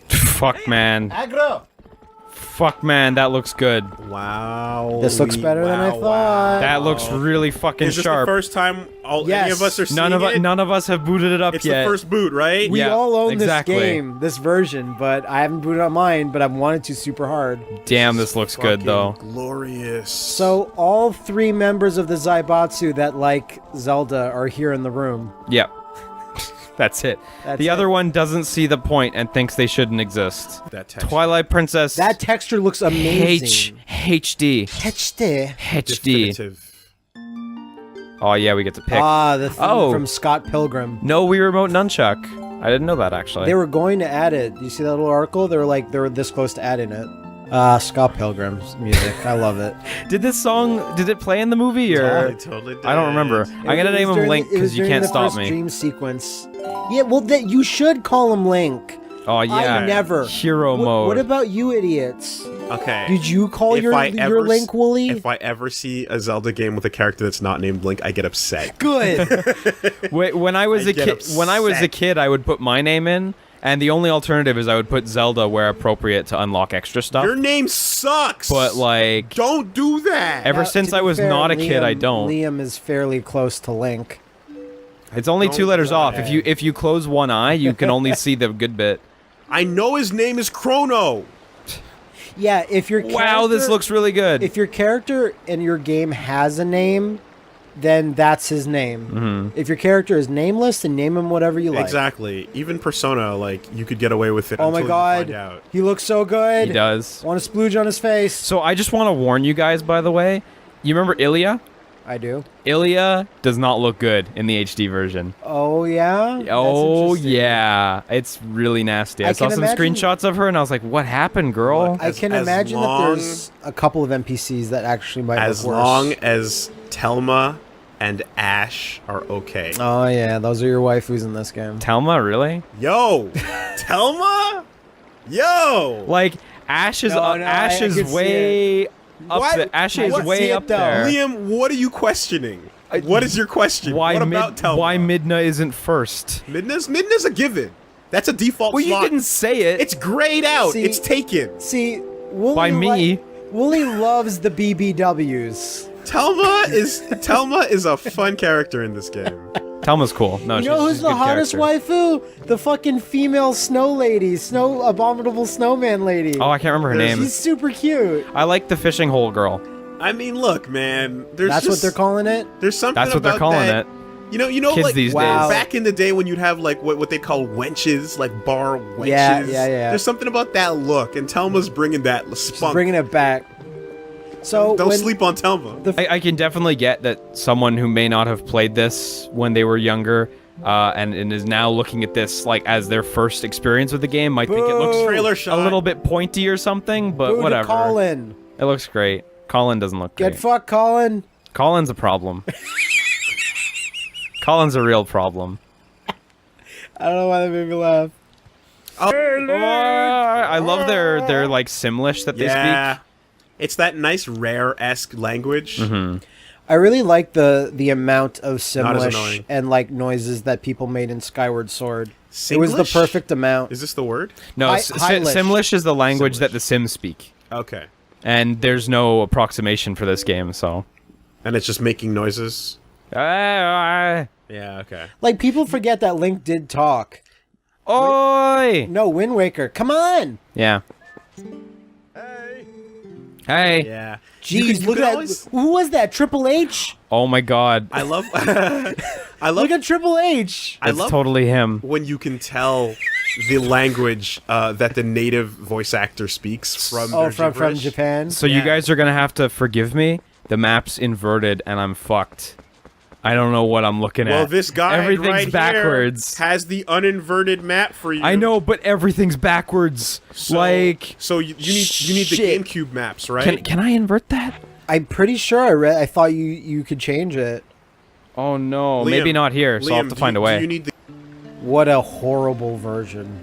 Fuck, man. Aggro! Fuck, man, that looks good. Wow. This looks better than I thought. That looks really fucking Is this sharp. the first time any of us are seeing it? None of us have booted it up It's yet. the first boot, right? We Yeah, all own exactly. this game, this version, but I haven't booted on mine, but I've wanted to super hard. Damn, this looks good, Fucking though. Glorious. So all 3 members of the Zaibatsu that like Zelda are here in the room. Yep. That's it. That's the other it. one doesn't see the point and thinks they shouldn't exist. That texture. Twilight Princess. That texture looks amazing. HD. HD. HD. Definitive. Oh, yeah, we get to pick. Ah, the thing Oh. from Scott Pilgrim. No Wii Remote Nunchuck. I didn't know that, actually. They were going to add it. You see that little article? They were this close to adding it. Scott Pilgrim's music. I love it. Did this song, did it play in the movie, or? It totally did. I don't remember. I'm gonna name him Link because you can't stop me. Dream sequence. Yeah, well, you should call him Link. Oh, yeah. I never. Hero mode. What about you idiots? Okay. Did you call If your I ever Link Wooly? If I ever see a Zelda game with a character that's not named Link, I get upset. Good. Wait, when I was I a get kid, when I was a upset. kid, I would put my name in, and the only alternative is I would put Zelda where appropriate to unlock extra stuff. Your name sucks. But like, Don't do that. ever Now, since to I be was fair, not a kid, I Liam- don't. Liam is fairly close to Link. It's only Don't 2 letters do off. that. If you close one eye, you can only see the good bit. I know his name is Chrono. Yeah, if your Wow, this character- looks really good. If your character in your game has a name, then that's his name. Mm-hmm. If your character is nameless, then name him whatever you like. Exactly. Even Persona, like, you could get away with it Oh until my you god, find out. he looks so good. He does. Want to splooge on his face? So I just want to warn you guys, by the way. You remember Ilya? I do. Ilya does not look good in the HD version. Oh yeah. That's Oh interesting. yeah, it's really nasty. I, I saw can some imagine- screenshots of her, and I was like, "What happened, girl?" Look, I As- can as imagine that long- there's a couple of NPCs that actually might As look worse. long as Telma and Ash are okay. Oh yeah, those are your waifus in this game. Telma, really? Yo! Telma? Yo! Like Ash is No, Ash I is can see way up What? there. Ash I is can way see it, up though. there. Liam, what are you questioning? What is your question? Why what about Telma? why Midna isn't first? Midna's a given. That's a default Well, you slot. didn't say it. It's grayed out. See- It's taken. See, Wooly By me. Wooly loves the BBWs. Telma is a fun character in this game. Telma's cool. No, You know she's who's a the good hottest character. waifu? The fucking female snow lady, abominable snowman lady. Oh, I can't remember her name. She's super cute. I like the fishing hole girl. I mean, look, man. That's what they're calling it. There's something That's what they're about calling that- it. You know, Kids like these Wow. days. back in the day when you'd have like what they call wenches, like bar wenches. Yeah. There's something about that look, and Telma's bringing that She's spunk. bringing it back. So Don't when sleep on Telma. I can definitely get that someone who may not have played this when they were younger and is now looking at this like as their first experience with the game might think it looks Boo. Trailer a shot. little bit pointy or something, but boo to whatever. Colin. It looks great. Colin doesn't look Get great. fucked, Colin. Colin's a problem. Colin's a real problem. I don't know why that made me laugh. I love their like Simlish that they Yeah. speak. It's that nice rare-esque language. Mm-hmm. I really like the amount of Not as Simlish annoying. and like noises that people made in Skyward Sword. It was the Singlish? perfect amount. Is this the word? No, Hylish. Simlish is the language Simlish. that the Sims speak. Okay. And there's no approximation for this game, so. And it's just making noises. Oi! Yeah, okay. Like people forget that Link did talk. No, Wind Waker. Come on. Yeah. Hey. Yeah. Jeez, look at that. Who was that? Triple H? Oh my god. I love I love Look at Triple H. I That's love totally him. when you can tell the language that the native voice actor speaks from Oh, their from gibberish. Japan. So you Yeah. guys are gonna have to forgive me. The map's inverted and I'm fucked. I don't know what I'm looking Well, at. this guy Everything's right backwards. here has the uninverted map for you. I know, but everything's backwards. So, like, so you need the Shit. GameCube maps, right? can I invert that? I'm pretty sure I thought you could change it. Oh no, Liam, maybe not here. So I'll have to find a way. Do you need the What a horrible version.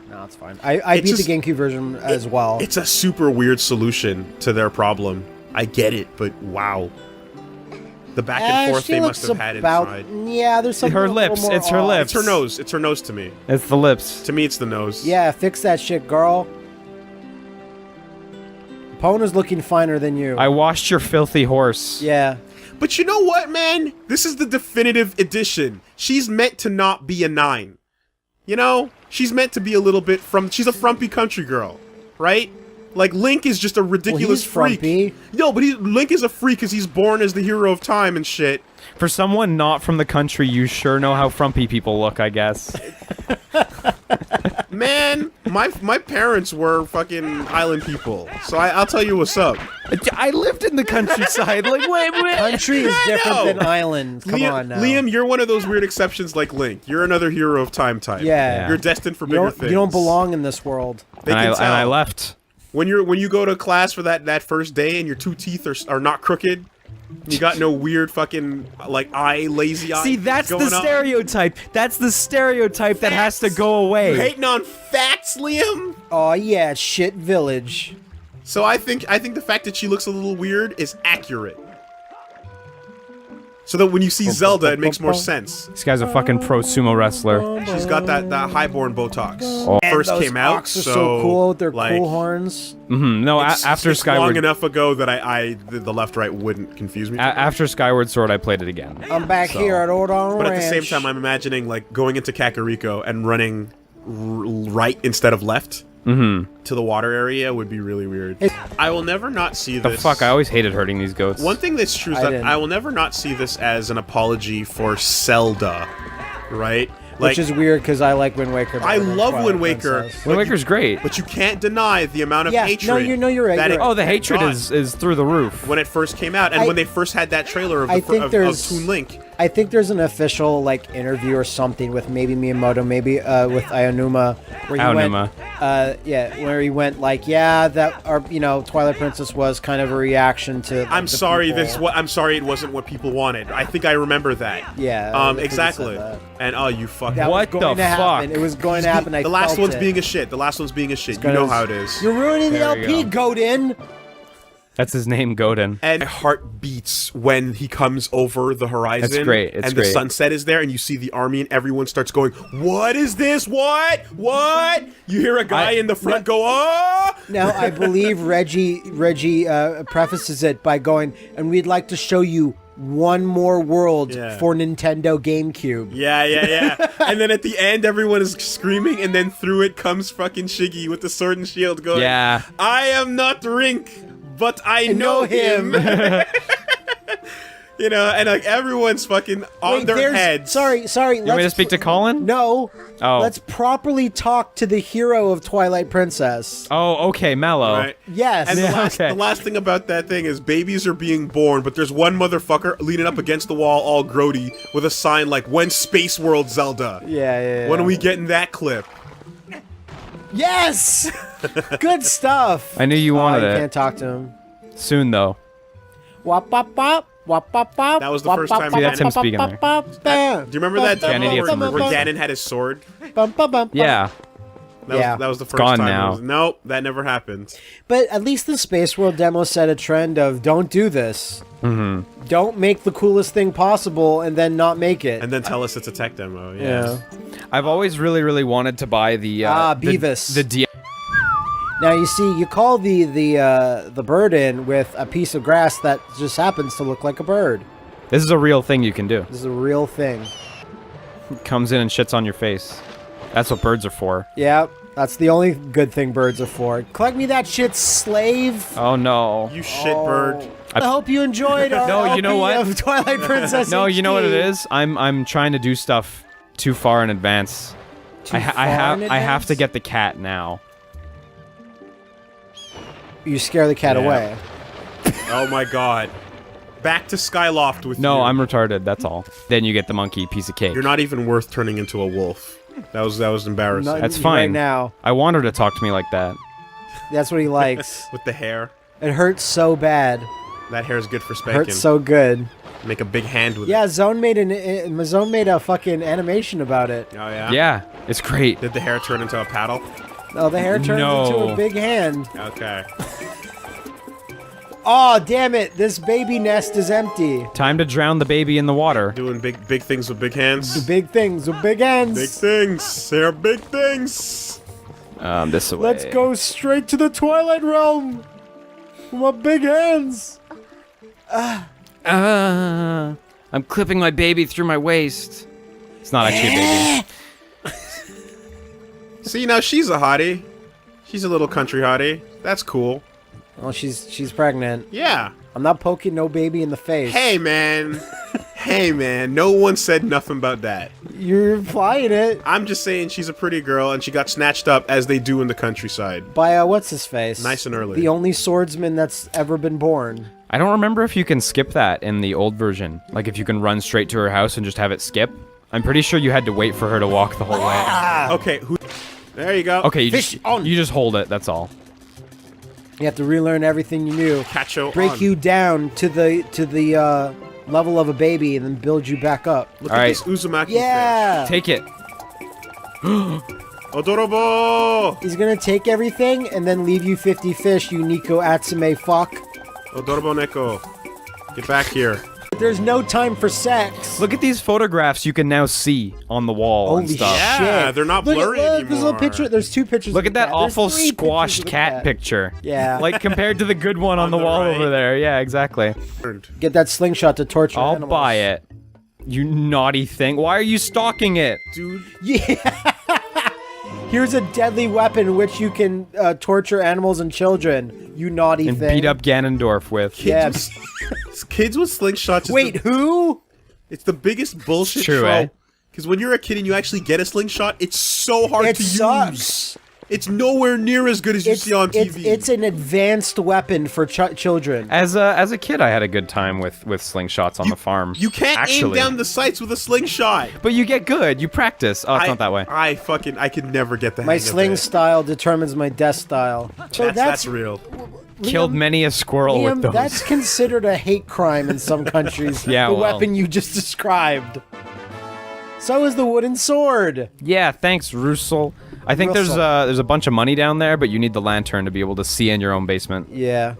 No, it's fine. I It's beat just- the GameCube version as well. It's a super weird solution to their problem. I get it, but wow. The back and forth she they looks must have had about, inside. Yeah, there's something Her a little lips, more it's her off. lips. It's her nose. It's her nose to me. It's the lips. To me, it's the nose. Yeah, fix that shit, girl. Pona's looking finer than you. I washed your filthy horse. Yeah. But you know what, man? This is the definitive edition. She's meant to not be a 9. You know? She's meant to be a little bit she's a frumpy country girl, right? Like, Link is just a ridiculous freak. Frumpy. No, but Link is a freak because he's born as the hero of time and shit. For someone not from the country, you sure know how frumpy people look, I guess. Man, my parents were fucking island people, so I'll tell you what's up. I lived in the countryside. Like, wait. Country is different know. than island. Come on now. Liam, you're one of those weird exceptions like Link. You're another hero of time type. Yeah. You're destined for bigger things. You don't belong in this world. They And can tell. I left. When you go to class for that first day and your 2 teeth are not crooked, you got no weird fucking like lazy eye. See, that's the going on. stereotype. That's the stereotype that has to go away. You're hating on facts, Liam. Oh yeah, shit village. So I think the fact that she looks a little weird is accurate. So that when you see Zelda, it makes more sense. This guy's a fucking pro sumo wrestler. She's got that highborn Botox. Oh. First Those came out, ox are so cool with their like, cool horns. No, it's after long Skyward, enough ago that the left right wouldn't confuse me. after Skyward Sword, I played it again. I'm back here at Old On But at the Ranch. same time, I'm imagining like going into Kakariko and running right instead of left to the water area would be really weird. I will never not see The this. fuck! I always hated hurting these goats. One thing that's true is I that didn't. I will never not see this as an apology for Zelda, right? Which is weird because I like Wind Waker. I better than love Twilight Wind Waker. Princess. Wind Waker's great. But you can't deny the amount of Yeah, hatred. you're right. that You're it- right. Oh, the hatred got is through the roof. when it first came out, and when they first had that trailer of I the think of there's- Toon Link. I think there's an official like interview or something with maybe Miyamoto, maybe with Aonuma, where he Aonuma. went, where he went like, yeah, that our Twilight Princess was kind of a reaction to. I'm the sorry. people. I'm sorry. It wasn't what people wanted. I think I remember that. Yeah, I think he Exactly. said that. And oh, you fucking. That What was going the to happen. fuck? It was going to happen. I The last felt one's it. being a shit. The last one's being a shit. You Gonna- know how it is. You're ruining the There you LP, go. Godin. That's his name, Godin. And my heart beats when he comes over the horizon. It's great, it's and great. the sunset is there, and you see the army, and everyone starts going, "What is this? What? What?" You hear a guy in the front go, "Oh!" Now I believe Reggie prefaces it by going, and we'd like to show you one more world Yeah. for Nintendo GameCube. Yeah. And then at the end, everyone is screaming, and then through it comes fucking Shiggy with the sword and shield going, Yeah. I am not Rink, but I know know him. And like everyone's fucking on Wait, their there's- heads. Sorry. You want me to speak to Colin? No. Oh. Let's properly talk to the hero of Twilight Princess. Oh, okay, Mallow. Right? Yes. And Yeah, okay. the last thing about that thing is babies are being born, but there's one motherfucker leaning up against the wall all grody with a sign like, "When Space World Zelda?" Yeah. When are we getting that clip? Yes. Good stuff. I knew you wanted you it. can't talk to him. Soon, though. Wop wop wop. Wop, wop, wop, That was the wop, first wop, time wop, See, that's him wop, speaking wop, there. wop, bam. Do you remember that Yeah, I need to get some where reverse. Ganon had his sword? Bum, bum, bum, Yeah. Yeah. That was the first gone time. now. Nope, that never happened. But at least the Space World demo set a trend of don't do this. Mm-hmm. Don't make the coolest thing possible and then not make it. And then tell us it's a tech demo. yeah. I've always really, really wanted to buy the Beavis. The D. Now you see, you call the bird in with a piece of grass that just happens to look like a bird. This is a real thing you can do. This is a real thing. Comes in and shits on your face. That's what birds are for. Yeah, that's the only good thing birds are for. Collect me that shit, slave. Oh no. You shit bird. I hope you enjoyed our No, you know LP what? of Twilight Princess. No, you know what it HD. is? I'm trying to do stuff too far in advance. Too I have far in I have to advance? get the cat now. You scare the cat Yeah. away. Oh my god. Back to Skyloft with you. No, I'm retarded. That's all. Then you get the monkey piece of cake. You're not even worth turning into a wolf. That was embarrassing. Not That's right fine. now. I want her to talk to me like that. That's what he likes. With the hair. It hurts so bad. That hair is good for spanking. Hurts so good. Make a big hand with Yeah, it. Zone made a fucking animation about it. Oh yeah? Yeah, it's great. Did the hair turn into a paddle? Oh, the hair turns No. into a big hand. Okay. Oh, damn it. This baby nest is empty. Time to drown the baby in the water. Doing big things with big hands. The big things with big hands. Big things. They're big things. This way. Let's go straight to the Twilight realm. With my big hands. I'm clipping my baby through my waist. It's not actually a baby. See, now she's a hottie. She's a little country hottie. That's cool. Oh, she's pregnant. Yeah. I'm not poking no baby in the face. Hey, man. Hey, man. No one said nothing about that. You're implying it. I'm just saying she's a pretty girl, and she got snatched up as they do in the countryside. By, what's his face? Nice and early. The only swordsman that's ever been born. I don't remember if you can skip that in the old version. Like if you can run straight to her house and just have it skip. I'm pretty sure you had to wait for her to walk the whole way. Okay, there you go. Okay, Fish on. you just hold it, that's all. You have to relearn everything you knew. Cacho Break on. you down to the level of a baby and then build you back up. Look All at right. this Uzumaki Yeah. Take it. fish. Odorobo! He's gonna take everything and then leave you 50 fish, you Nico Atsume fuck. Odorobo Neko. Get back here. There's no time for sex. Look at these photographs you can now see on the wall and Holy stuff. shit. Yeah, they're not Look blurry There's a anymore. little picture. There's 2 pictures. Look of at that the cat. There's awful 3 pictures squashed of the cat picture. Yeah. Like compared to the good one on the the wall right. over there. Yeah, exactly. Get that slingshot to torture I'll animals. buy it. You naughty thing. Why are you stalking it? Dude, Yeah. Here's a deadly weapon which you can torture animals and children. You naughty And thing. beat up Ganondorf with. Yeah. kids with slingshots is Wait, who? it's the biggest bullshit True, eh? trope. Because when you're a kid and you actually get a slingshot, it's so hard It to sucks. use. It's nowhere near as good as you see on TV. It's an advanced weapon for children. As a kid, I had a good time with slingshots on the farm. You can't actually. aim down the sights with a slingshot. But you get good. You practice. Oh, it's not that way. I could never get the hang My of sling it. style determines my death style. So That's real. Killed many a squirrel Liam, with those. that's considered a hate crime in some countries. Yeah, the well. weapon you just described. So is the wooden sword. Yeah, thanks, Russell. I think there's a bunch of money down there, but you need the lantern to be able to see in your own basement. Yeah.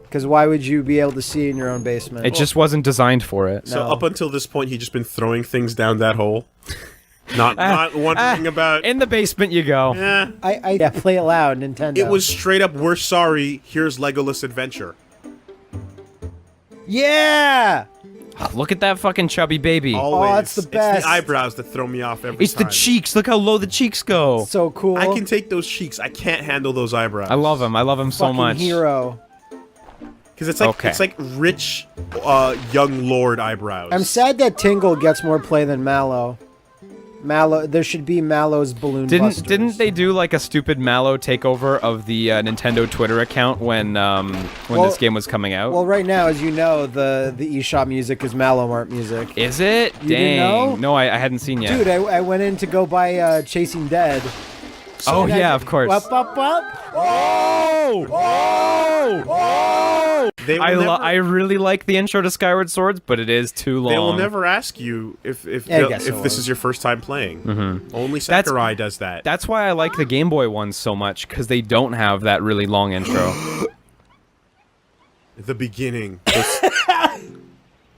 Because why would you be able to see in your own basement? It just wasn't designed for it. So No. up until this point, he just been throwing things down that hole. Not wondering about. In the basement you go. Eh, I play it loud, Nintendo. it was straight up. We're sorry. Here's Legolas Adventure. Yeah! Look at that fucking chubby baby. Always. it's the best. It's the eyebrows that throw me off every It's the time. cheeks. Look how low the cheeks go. So cool. I can take those cheeks. I can't handle those eyebrows. I love him. I love him so Fucking much. hero. Because it's like Okay. it's like rich, young lord eyebrows. I'm sad that Tingle gets more play than Mallow. Mallow, there should be Mallow's balloon. Busters. Didn't they do like a stupid Mallow takeover of the Nintendo Twitter account when this game was coming out? Well, right now, as you know, the eShop music is Mallow Mart music. Is it? You Dang. didn't know? No, I hadn't seen yet. Dude, I went in to go buy Chasing Dead. oh And yeah, of course. Up, up, up. Oh! Oh! Oh! They will I really like the intro to Skyward Swords, but it is too long. They will never ask you if Yeah, I guess it this will. is your first time playing. Mm-hmm. Only Sakurai does that. That's why I like the Game Boy ones so much, because they don't have that really long intro. The beginning.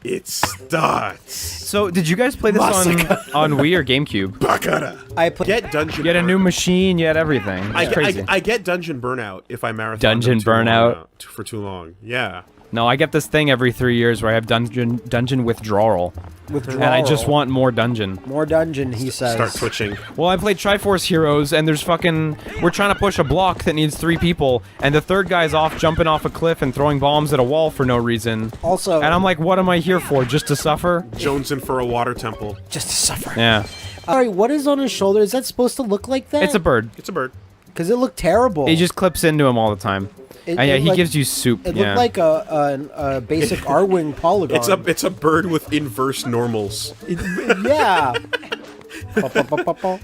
It starts. So, did you guys play this on Wii or GameCube? Bakara. I play. Get dungeon. You had a new burnout. machine, you had everything. It's crazy. I get dungeon burnout if I marathon Dungeon them too long burnout? out- for too long. Yeah. No, I get this thing every 3 years where I have dungeon withdrawal. Withdrawal. And I just want more dungeon. More dungeon, he says. Start twitching. Well, I played Triforce Heroes, and there's we're trying to push a block that needs 3 people, and the third guy's off jumping off a cliff and throwing bombs at a wall for no reason. Also, And I'm like, what am I here for? Just to suffer? Jonesing for a water temple. just to suffer. Yeah. All right, what is on his shoulder? Is that supposed to look like that? It's a bird. It's a bird. Because it looked terrible. He just clips into him all the time. It- And yeah, it he like- gives you soup. It yeah. looked like a basic R-wing polygon. It's a bird with inverse normals. Yeah.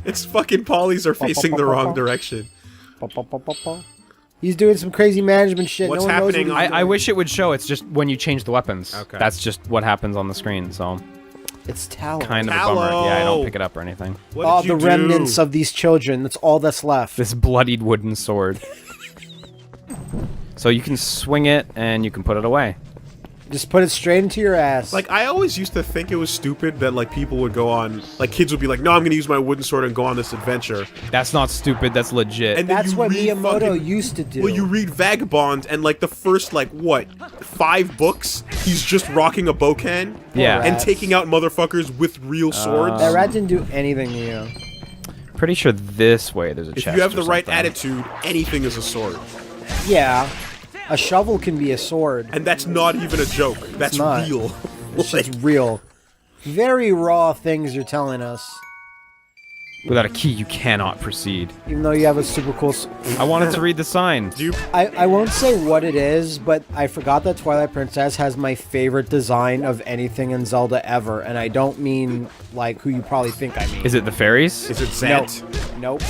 Its fucking polys are facing the wrong direction. He's doing some crazy management shit. What's no one knows happening what he's I doing. wish it would show. It's just when you change the weapons. Okay. That's just what happens on the screen. So It's Tallow. kind of a bummer. Yeah, I Tallow. don't pick it up or anything. What All did you the do? remnants of these children. That's all that's left. This bloodied wooden sword. So you can swing it and you can put it away. Just put it straight into your ass. Like, I always used to think it was stupid that, like, people would go on... Like, kids would be like, no, I'm gonna use my wooden sword and go on this adventure. That's not stupid, that's legit. And then That's you what read Miyamoto used to do. Well, you read Vagabond, and, like, the first, like, what? 5 books? He's just rocking a bocan? Yeah. And Rats. taking out motherfuckers with real swords? That rat didn't do anything to you. Pretty sure this way there's a If chest you have or the right something. attitude, anything is a sword. Yeah. A shovel can be a sword. And that's not even a joke. That's not. real. It's Like, just real. Very raw things you're telling us. Without a key, you cannot proceed. Even though you have a super cool... I wanted to read the sign. do you... I won't say what it is, but I forgot that Twilight Princess has my favorite design of anything in Zelda ever. And I don't mean, like, who you probably think I mean. Is it the fairies? Is it Zant? Nope.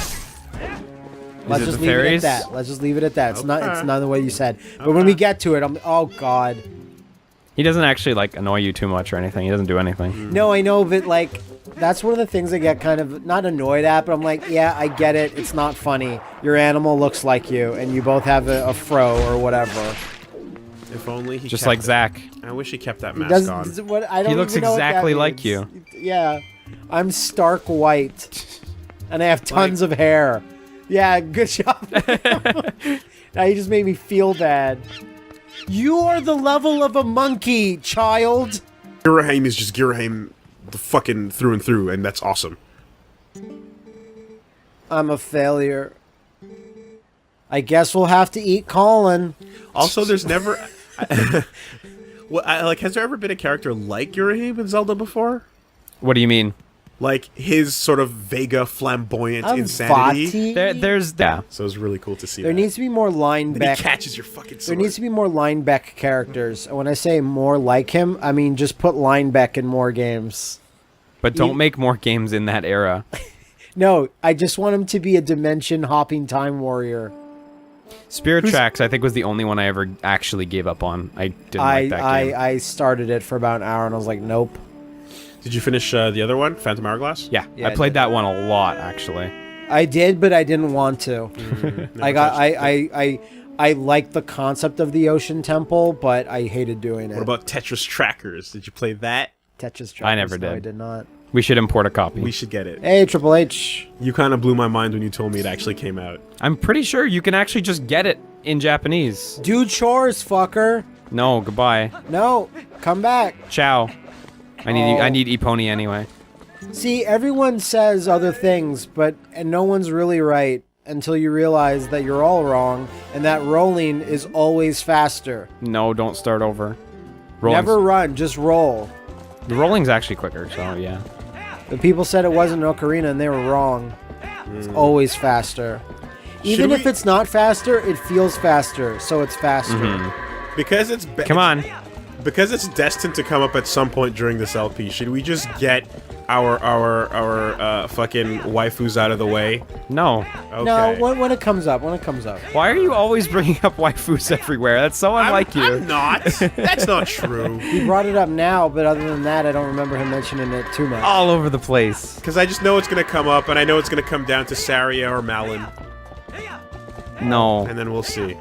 Is Let's it just the leave it at fairies? that. Let's just leave it at that. It's not. It's Okay. not the way you said. But when we get to it, I'm. Oh God. He doesn't actually, like, annoy you too much or anything. He doesn't do anything. No, I know, but like, that's one of the things I get kind of not annoyed at. But I'm like, yeah, I get it. It's not funny. Your animal looks like you, and you both have a fro or whatever. If only he Just kept like it. Zach. I wish he kept that He mask on. what I don't. He looks even know what that exactly like means. you. Yeah, I'm stark white, and I have tons of hair. Yeah, good job. Now you just made me feel bad. You are the level of a monkey, child. Girahim is just Girahim the fucking through and through, and that's awesome. I'm a failure. I guess we'll have to eat Colin. Also, there's never... well, like, has there ever been a character like Girahim in Zelda before? What do you mean? Like, his sort of Vega flamboyant I'm insanity. Vati. There's... Yeah. So it's really cool to see There that. needs to be more And he Linebeck. catches your fucking There sword. needs to be more Linebeck characters. And when I say more like him, I mean just put Linebeck in more games. But don't make more games in that era. No, I just want him to be a dimension-hopping time warrior. Spirit Tracks, I think, was the only one I ever actually gave up on. I didn't like that game. I started it for about an hour and I was like, nope. Did you finish the other one, Phantom Hourglass? Yeah, Yeah, I I played did. that one a lot, actually. I did, but I didn't want to. Never touched it. I liked the concept of the Ocean Temple, but I hated doing it. What about Tetris Trackers? Did you play that? Tetris I never Trackers? No, did. I did not. We should import a copy. We should get it. Hey, Triple H. You kind of blew my mind when you told me it actually came out. I'm pretty sure you can actually just get it in Japanese. Do chores, fucker. No, goodbye. No, come back. Ciao. I need Epony anyway. See, everyone says other things, and no one's really right until you realize that you're all wrong, and that rolling is always faster. No, don't start over. Never run, just roll. The rolling's actually quicker, so yeah. The people said it wasn't Ocarina, and they were wrong. It's always faster. Even if we- it's not faster, it feels faster, so it's faster. Because it's... Come on. Because it's destined to come up at some point during this LP, should we just get our fucking waifus out of the way? No. Okay. No, when it comes up, Why are you always bringing up waifus everywhere? That's so unlike you. I'm not. That's not true. He brought it up now, but other than that, I don't remember him mentioning it too much. All over the place. Because I just know it's going to come up, and I know it's going to come down to Saria or Malin, No. and then we'll see.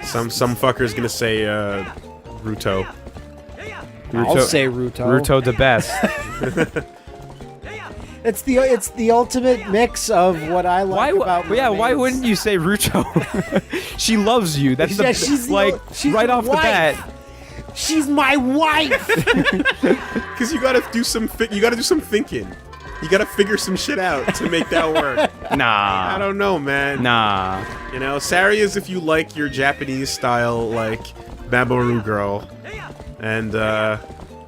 Some fucker's going to say, Ruto. I'll say Ruto. Ruto the best. It's the ultimate mix of what I like about yeah, why mermaids. wouldn't you say Ruto? She loves you. That's Yeah, the she's like she's right your off the wife. bat. She's my wife. Because you got to do some thinking. You got to figure some shit out to make that work. Nah. I don't know, man. Nah. You know, Saria's if you like your Japanese style, like, Mamoru girl. And,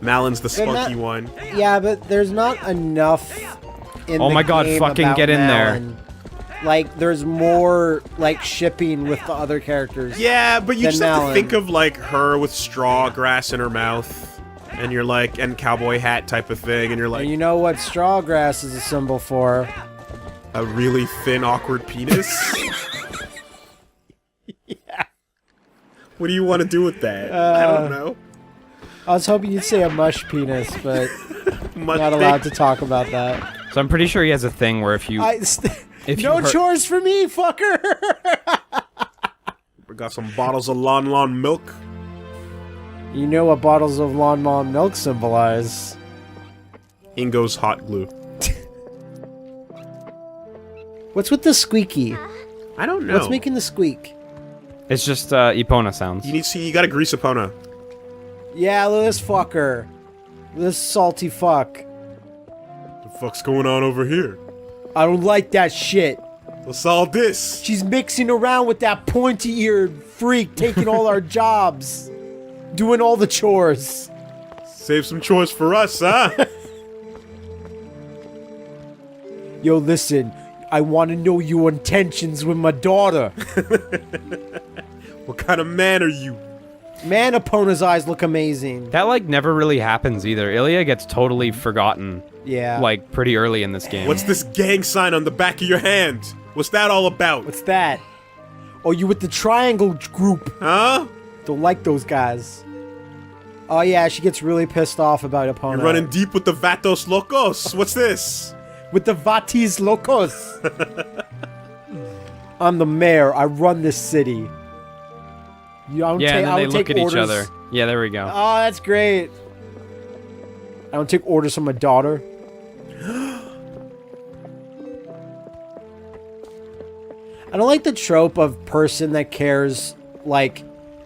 Malin's the They're spunky not- one. Yeah, but there's not enough in Oh the my God, game fucking about get in there. Malin. Like, there's more, like, shipping with the other characters. Yeah, but you Then just have to Malin. think of, like, her with straw grass in her mouth. And you're like, and cowboy hat type of thing. And you're like, And you know what straw grass is a symbol for? a really thin, awkward penis? Yeah. What do you want to do with that? I don't know. I was hoping you'd say a mush penis, but Much not dick. allowed to talk about that. So I'm pretty sure he has a thing where if you No you hurt- chores for me, fucker! We're Got some bottles of Lon milk. You know what bottles of Lon milk symbolize? Ingo's hot glue. What's with the squeaky? I don't know. What's making the squeak? It's just Epona sounds. You gotta grease Epona. Yeah, look at this fucker. This salty fuck. What the fuck's going on over here? I don't like that shit. What's all this? She's mixing around with that pointy-eared freak taking all our jobs. Doing all the chores. Save some chores for us, huh? Yo, listen. I want to know your intentions with my daughter. What kind of man are you? Man, Epona's eyes look amazing. That, like, never really happens either. Ilya gets totally forgotten, Yeah. like, pretty early in this game. What's this gang sign on the back of your hand? What's that all about? What's that? Oh, you with the triangle group. Huh? Don't like those guys. Oh yeah, she gets really pissed off about Epona. You're running deep with the Vatos Locos. What's this? With the Vatis Locos. I'm the mayor. I run this city. You don't Yeah, and then I they don't look take at orders. each other. Yeah, there we go. Oh, that's great. I don't take orders from my daughter. I don't like the trope of person that cares, like,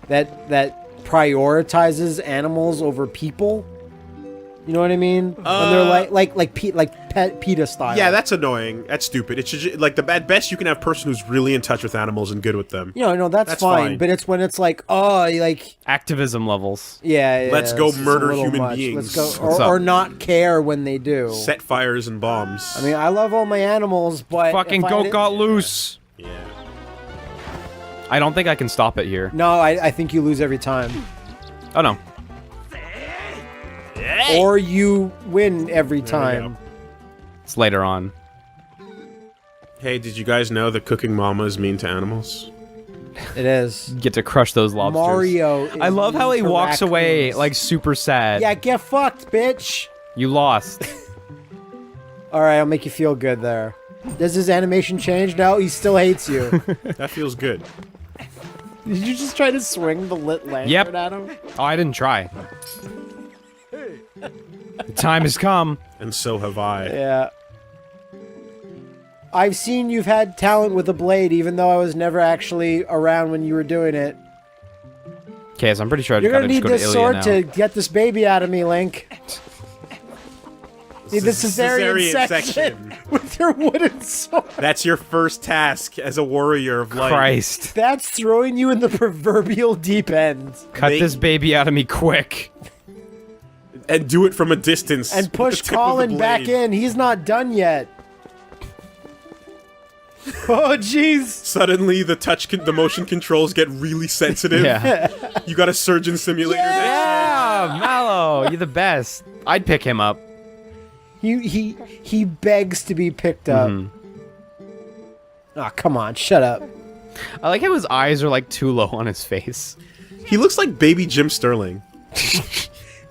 that prioritizes animals over people. You know what I mean? When they're like PETA style. Yeah, that's annoying. That's stupid. It should like at best you can have a person who's really in touch with animals and good with them. You know, no, that's fine. But it's when it's like, oh, like Activism levels. yeah, Let's go it's a murder little human much. beings. Let's go, What's up? or not care when they do. Set fires and bombs. I mean, I love all my animals, but Fucking if I goat didn't- got loose. Yeah. I don't think I can stop it here. No, I think you lose every time, Oh, no. or you win every There we time. It's later on. Hey, did you guys know that cooking mama is mean to animals? It is. You get to crush those lobsters. Mario. I is love how he mean to walks away, raccoons. like, super sad. Yeah, get fucked, bitch. You lost. All right, I'll make you feel good there. Does his animation change? No, he still hates you. That feels good. Did you just try to swing the lit lantern Yep. at him? Oh, I didn't try. The time has come. And so have I. Yeah. I've seen you've had talent with a blade, even though I was never actually around when you were doing it. Okay, so I'm pretty sure I You're gotta gonna need just go to this Ilya sword now. to get this baby out of me, Link. Need the cesarean section with your wooden sword. That's your first task as a warrior of light. Christ. That's throwing you in the proverbial deep end. Cut Make- this baby out of me quick. And do it from a distance. And with the push tip of the Colin back blade. in. He's not done yet. Oh, jeez. Suddenly, the motion controls get really sensitive. Yeah. You got a surgeon simulator. Yeah, Mallow, you're the best. I'd pick him up. He begs to be picked up. Mm-hmm. Oh, come on. Shut up. I like how his eyes are like too low on his face. He looks like baby Jim Sterling.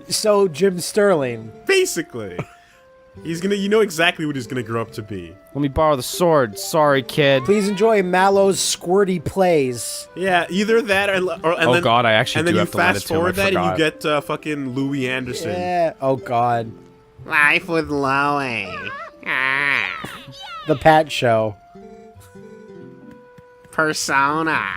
So, Jim Sterling. Basically. He's gonna, you know exactly what he's gonna grow up to be. Let me borrow the sword. Sorry, kid. Please enjoy Mallow's squirty plays. Yeah, either that or and Oh then, God, I actually and then do you have to let it fast to him. forward I that and you forgot. get fucking Louis Anderson. Yeah. Oh, God. Life with Louie. The Pat Show. Persona.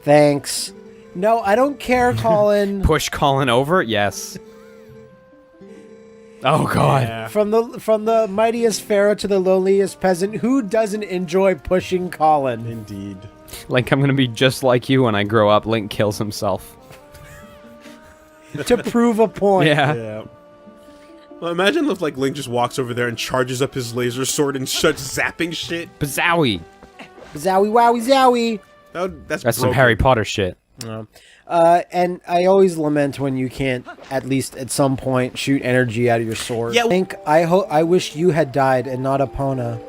Thanks. No, I don't care, Colin. Push Colin over? Yes. Oh God. Yeah. From the mightiest pharaoh to the lowliest peasant, who doesn't enjoy pushing Colin? Indeed. Link, I'm gonna be just like you when I grow up. Link kills himself. To prove a point. Yeah. Yeah. Well, imagine if like Link just walks over there and charges up his laser sword and starts zapping shit. Bazowie. Zowie wowie zowie. That's That's some broken. Harry Potter shit. And I always lament when you can't, at least at some point, shoot energy out of your sword. Yeah, Link, I wish you had died and not Epona.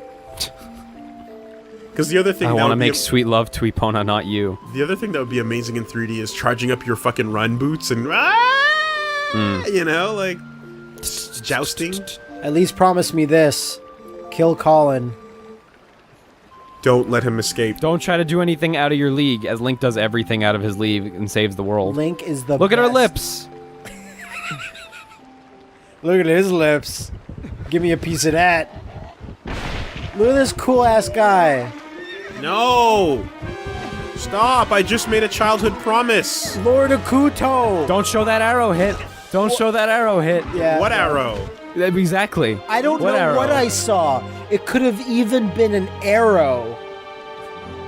Because the other thing I that want to would be make sweet love to Epona, not you. the other thing that would be amazing in 3D is charging up your fucking run boots and you know, like jousting. At least promise me this. Kill Colin. Don't let him escape. Don't try to do anything out of your league, as Link does everything out of his league and saves the world. Link is the Look at her best. lips. Look at his lips. Give me a piece of that. Look at this cool-ass guy. No! Stop! I just made a childhood promise. Lord Akuto. Don't show that arrow hit. Don't show that arrow hit. Yeah. What arrow? Exactly. I don't What know arrow? what I saw. It could have even been an arrow.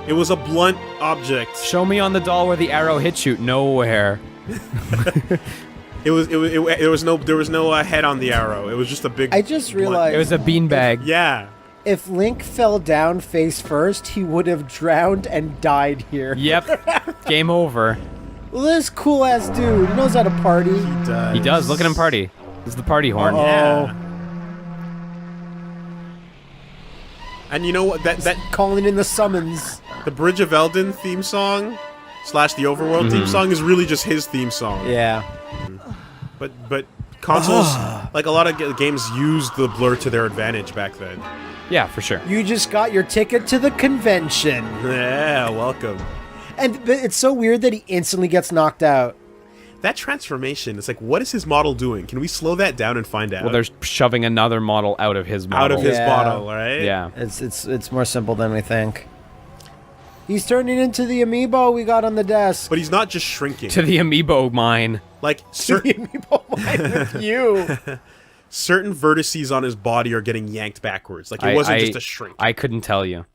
It was a blunt object. Show me on the doll where the arrow hit you. Nowhere. There was no head on the arrow. It was just a big. I just blunt- realized It was a beanbag. Yeah. if Link fell down face first, he would have drowned and died here. Yep. Game over. Well, this cool-ass dude, he knows how to party. He does. Look at him party. This is the party horn. Uh-oh. Yeah. And you know what? That Calling in the summons. the Bridge of Eldin theme song / the Overworld theme song is really just his theme song. Yeah. But consoles, like a lot of games, used the blur to their advantage back then. Yeah, for sure. You just got your ticket to the convention. Yeah, welcome. And but it's so weird that he instantly gets knocked out. That transformation, it's like, what is his model doing? Can we slow that down and find out? Well, they're shoving another model out of his model. out of his Yeah. model, right? Yeah. It's more simple than we think. He's turning into the amiibo we got on the desk. But he's not just shrinking. To the amiibo mine. Like, The amiibo mine with you. certain vertices on his body are getting yanked backwards. Like, it wasn't just a shrink. I couldn't tell you.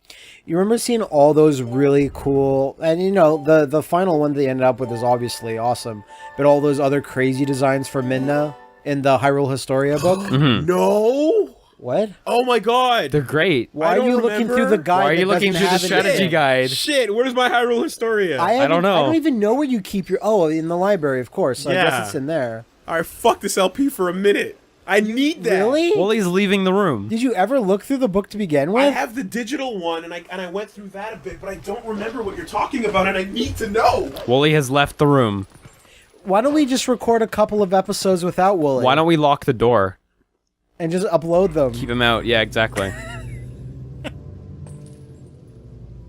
You remember seeing all those really cool, and you know, the final one they ended up with is obviously awesome, but all those other crazy designs for Midna in the Hyrule Historia book? No! What? Oh my god! They're great. Why are don't you looking remember. through the guide? Why are you that looking doesn't through the have any- strategy guide? Shit, where's my Hyrule Historia? I don't know. I don't even know where you keep your. Oh, in the library, of course. So I Yeah. guess it's in there. Alright, fuck this LP for a minute. I need that. Really? Woolie's leaving the room. Did you ever look through the book to begin with? I have the digital one, and I went through that a bit, but I don't remember what you're talking about, and I need to know. Woolie has left the room. Why don't we just record a couple of episodes without Wooly? Why don't we lock the door? and just upload them? Keep him out. Yeah, exactly.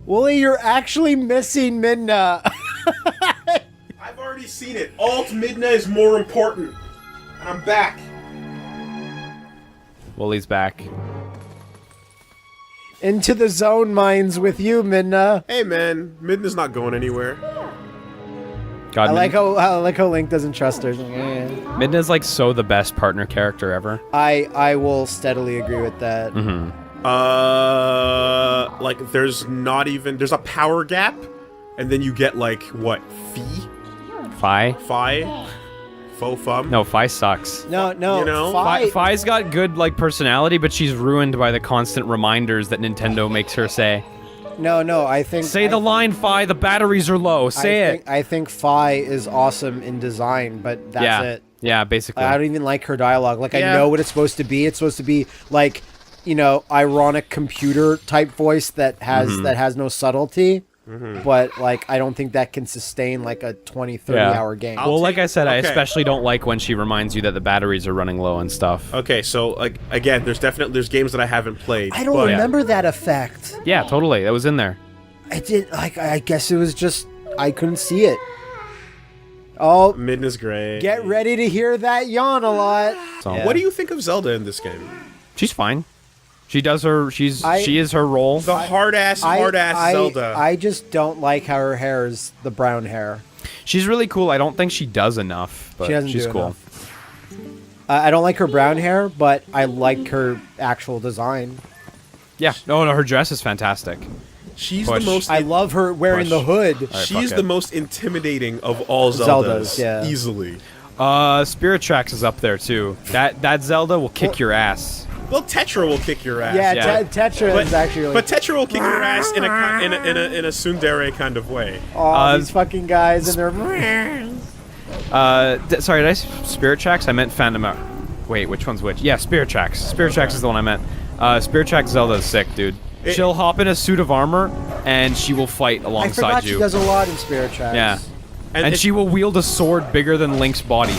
Wooly, you're actually missing Midna. I've already seen it. Alt Midna is more important. And I'm back. Woolie's back. Into the zone mines with you, Midna. Hey man, Midna's not going anywhere. God, I like how Link doesn't trust her. Midna's like so the best partner character ever. I will steadily agree with that. Like there's a power gap, and then you get like what? Fi? Faux fum? Oh. No, Fi sucks. No, You know? Fi's got good like personality, but she's ruined by the constant reminders that Nintendo makes her say. No, I think Say the line, Fi. The batteries are low. Say it. I think Fi is awesome in design, but that's Yeah. it. Yeah, basically. I don't even like her dialogue. Like, Yeah. I know what it's supposed to be. It's supposed to be like, you know, ironic computer type voice that has no subtlety. But like, I don't think that can sustain like a 20, 30 hour game. Well, like I said, I okay. especially don't like when she reminds you that the batteries are running low and stuff. Okay, so like again, there's games that I haven't played. I don't but remember that effect. Yeah, totally. That was in there. I did like. I guess it was just I couldn't see it. Oh, Midna's great. get ready to hear that yawn a lot. So Yeah. What do you think of Zelda in this game? she's fine. She does her. She is her role. The hard ass Zelda. I just don't like how her hair is the brown hair. She's really cool. I don't think she does enough, but She doesn't she's do cool. enough. I don't like her brown hair, but I like her actual design. Yeah. No, her dress is fantastic. She's Push. the most. I love her wearing the hood. Alright, she's fuck the it. most intimidating of all Zeldas. Zeldas, yeah. Easily. Spirit Tracks is up there too. That Zelda will kick your ass. Well, Tetra will kick your ass. Yeah, Yeah. Tetra is actually really. But Tetra will kick your ass in a tsundere kind of way. These fucking guys and their. Sorry, did I say Spirit Tracks? I meant Phantom. Wait, which one's which? Yeah, Spirit Tracks. Spirit Tracks is the one I meant. Spirit Tracks Zelda is sick, dude. She'll hop in a suit of armor and she will fight I alongside forgot you. she does a lot in Spirit Tracks. Yeah. And she will wield a sword bigger than Link's body.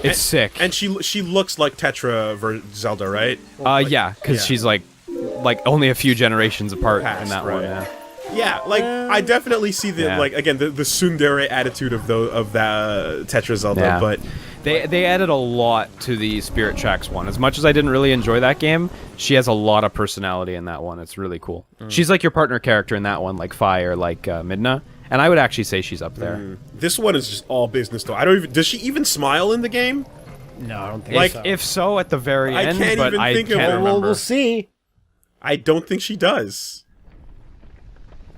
It's sick. And she looks like Tetra Zelda, right? Yeah, because yeah. she's like like only a few generations apart Past, in that right. one. Yeah. Yeah, like I definitely see the Yeah. like again the tsundere attitude of the Tetra Zelda, Yeah. but They added a lot to the Spirit Tracks one. As much as I didn't really enjoy that game, she has a lot of personality in that one. It's really cool. She's like your partner character in that one, like Fi or like Midna. And I would actually say she's up there. this one is just all business though. I don't even does she even smile in the game? No, I don't think Like, so. If so, at the very I end, can't but even I think of can't it. remember. we'll see. I don't think she does.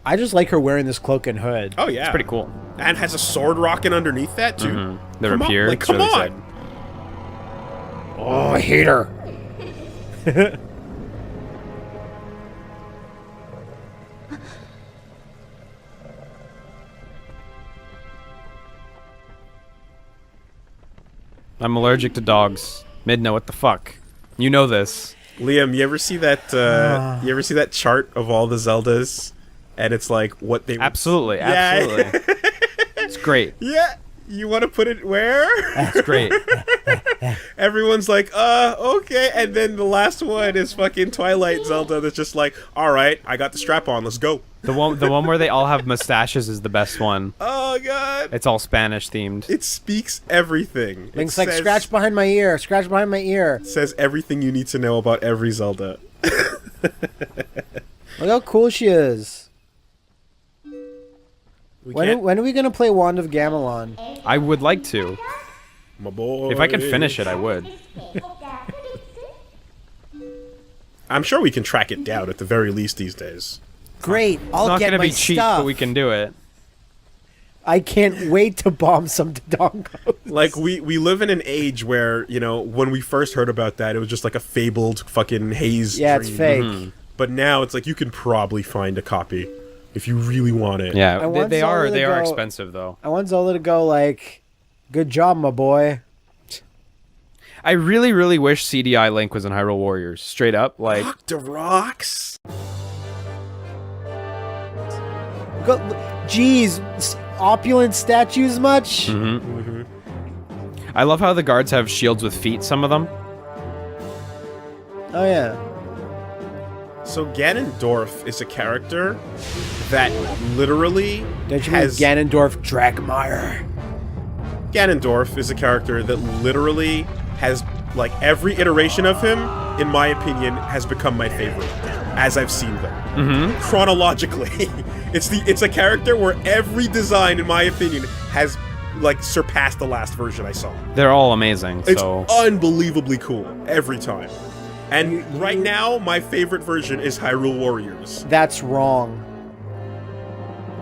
I just like her wearing this cloak and hood. Oh yeah, It's pretty cool. And has a sword rocking underneath that too. The Come on, rapier. like it's come really on. sick. Oh, I hate her. I'm allergic to dogs. Midna, what the fuck? You know this. Liam, you ever see that? You ever see that chart of all the Zeldas, and it's like what they Absolutely, Yeah. absolutely. It's great. Yeah, you want to put it where? It's great. Everyone's like, okay, and then the last one is fucking Twilight Zelda. That's just like, all right, I got the strap on, let's go. The one where they all have mustaches is the best one. Oh god, It's all Spanish themed. it speaks everything. Link's It like, says- scratch behind my ear. Scratch behind my ear. says everything you need to know about every Zelda. Look how cool she is. We When can't, are we going to play Wand of Gamelon? I would like to. my boy. If I could finish it, I would. I'm sure we can track it down at the very least these days. Great. It's I'll not get gonna my be cheap, stuff. but we can do it. I can't wait to bomb some Dodongos. Like we live in an age where, you know, when we first heard about that, it was just like a fabled fucking haze. Yeah, it's dream. fake. But now it's like you can probably find a copy if you really want it. I Yeah, want they are Zelda to go- expensive though. I want Zelda to go like, good job, my boy. I really, really wish CDI Link was in Hyrule Warriors. Straight up, like The rocks. Go, jeez, opulent statues much? I love how the guards have shields with feet. Some of them. Oh yeah. So Ganondorf is a character that literally Don't you mean has Ganondorf Dragmire? Ganondorf is a character that literally has, like, every iteration of him, in my opinion, has become my favorite as I've seen them. Chronologically, it's a character where every design, in my opinion, has like surpassed the last version I saw. They're all amazing. It's So unbelievably cool every time. And right now, my favorite version is Hyrule Warriors. That's wrong.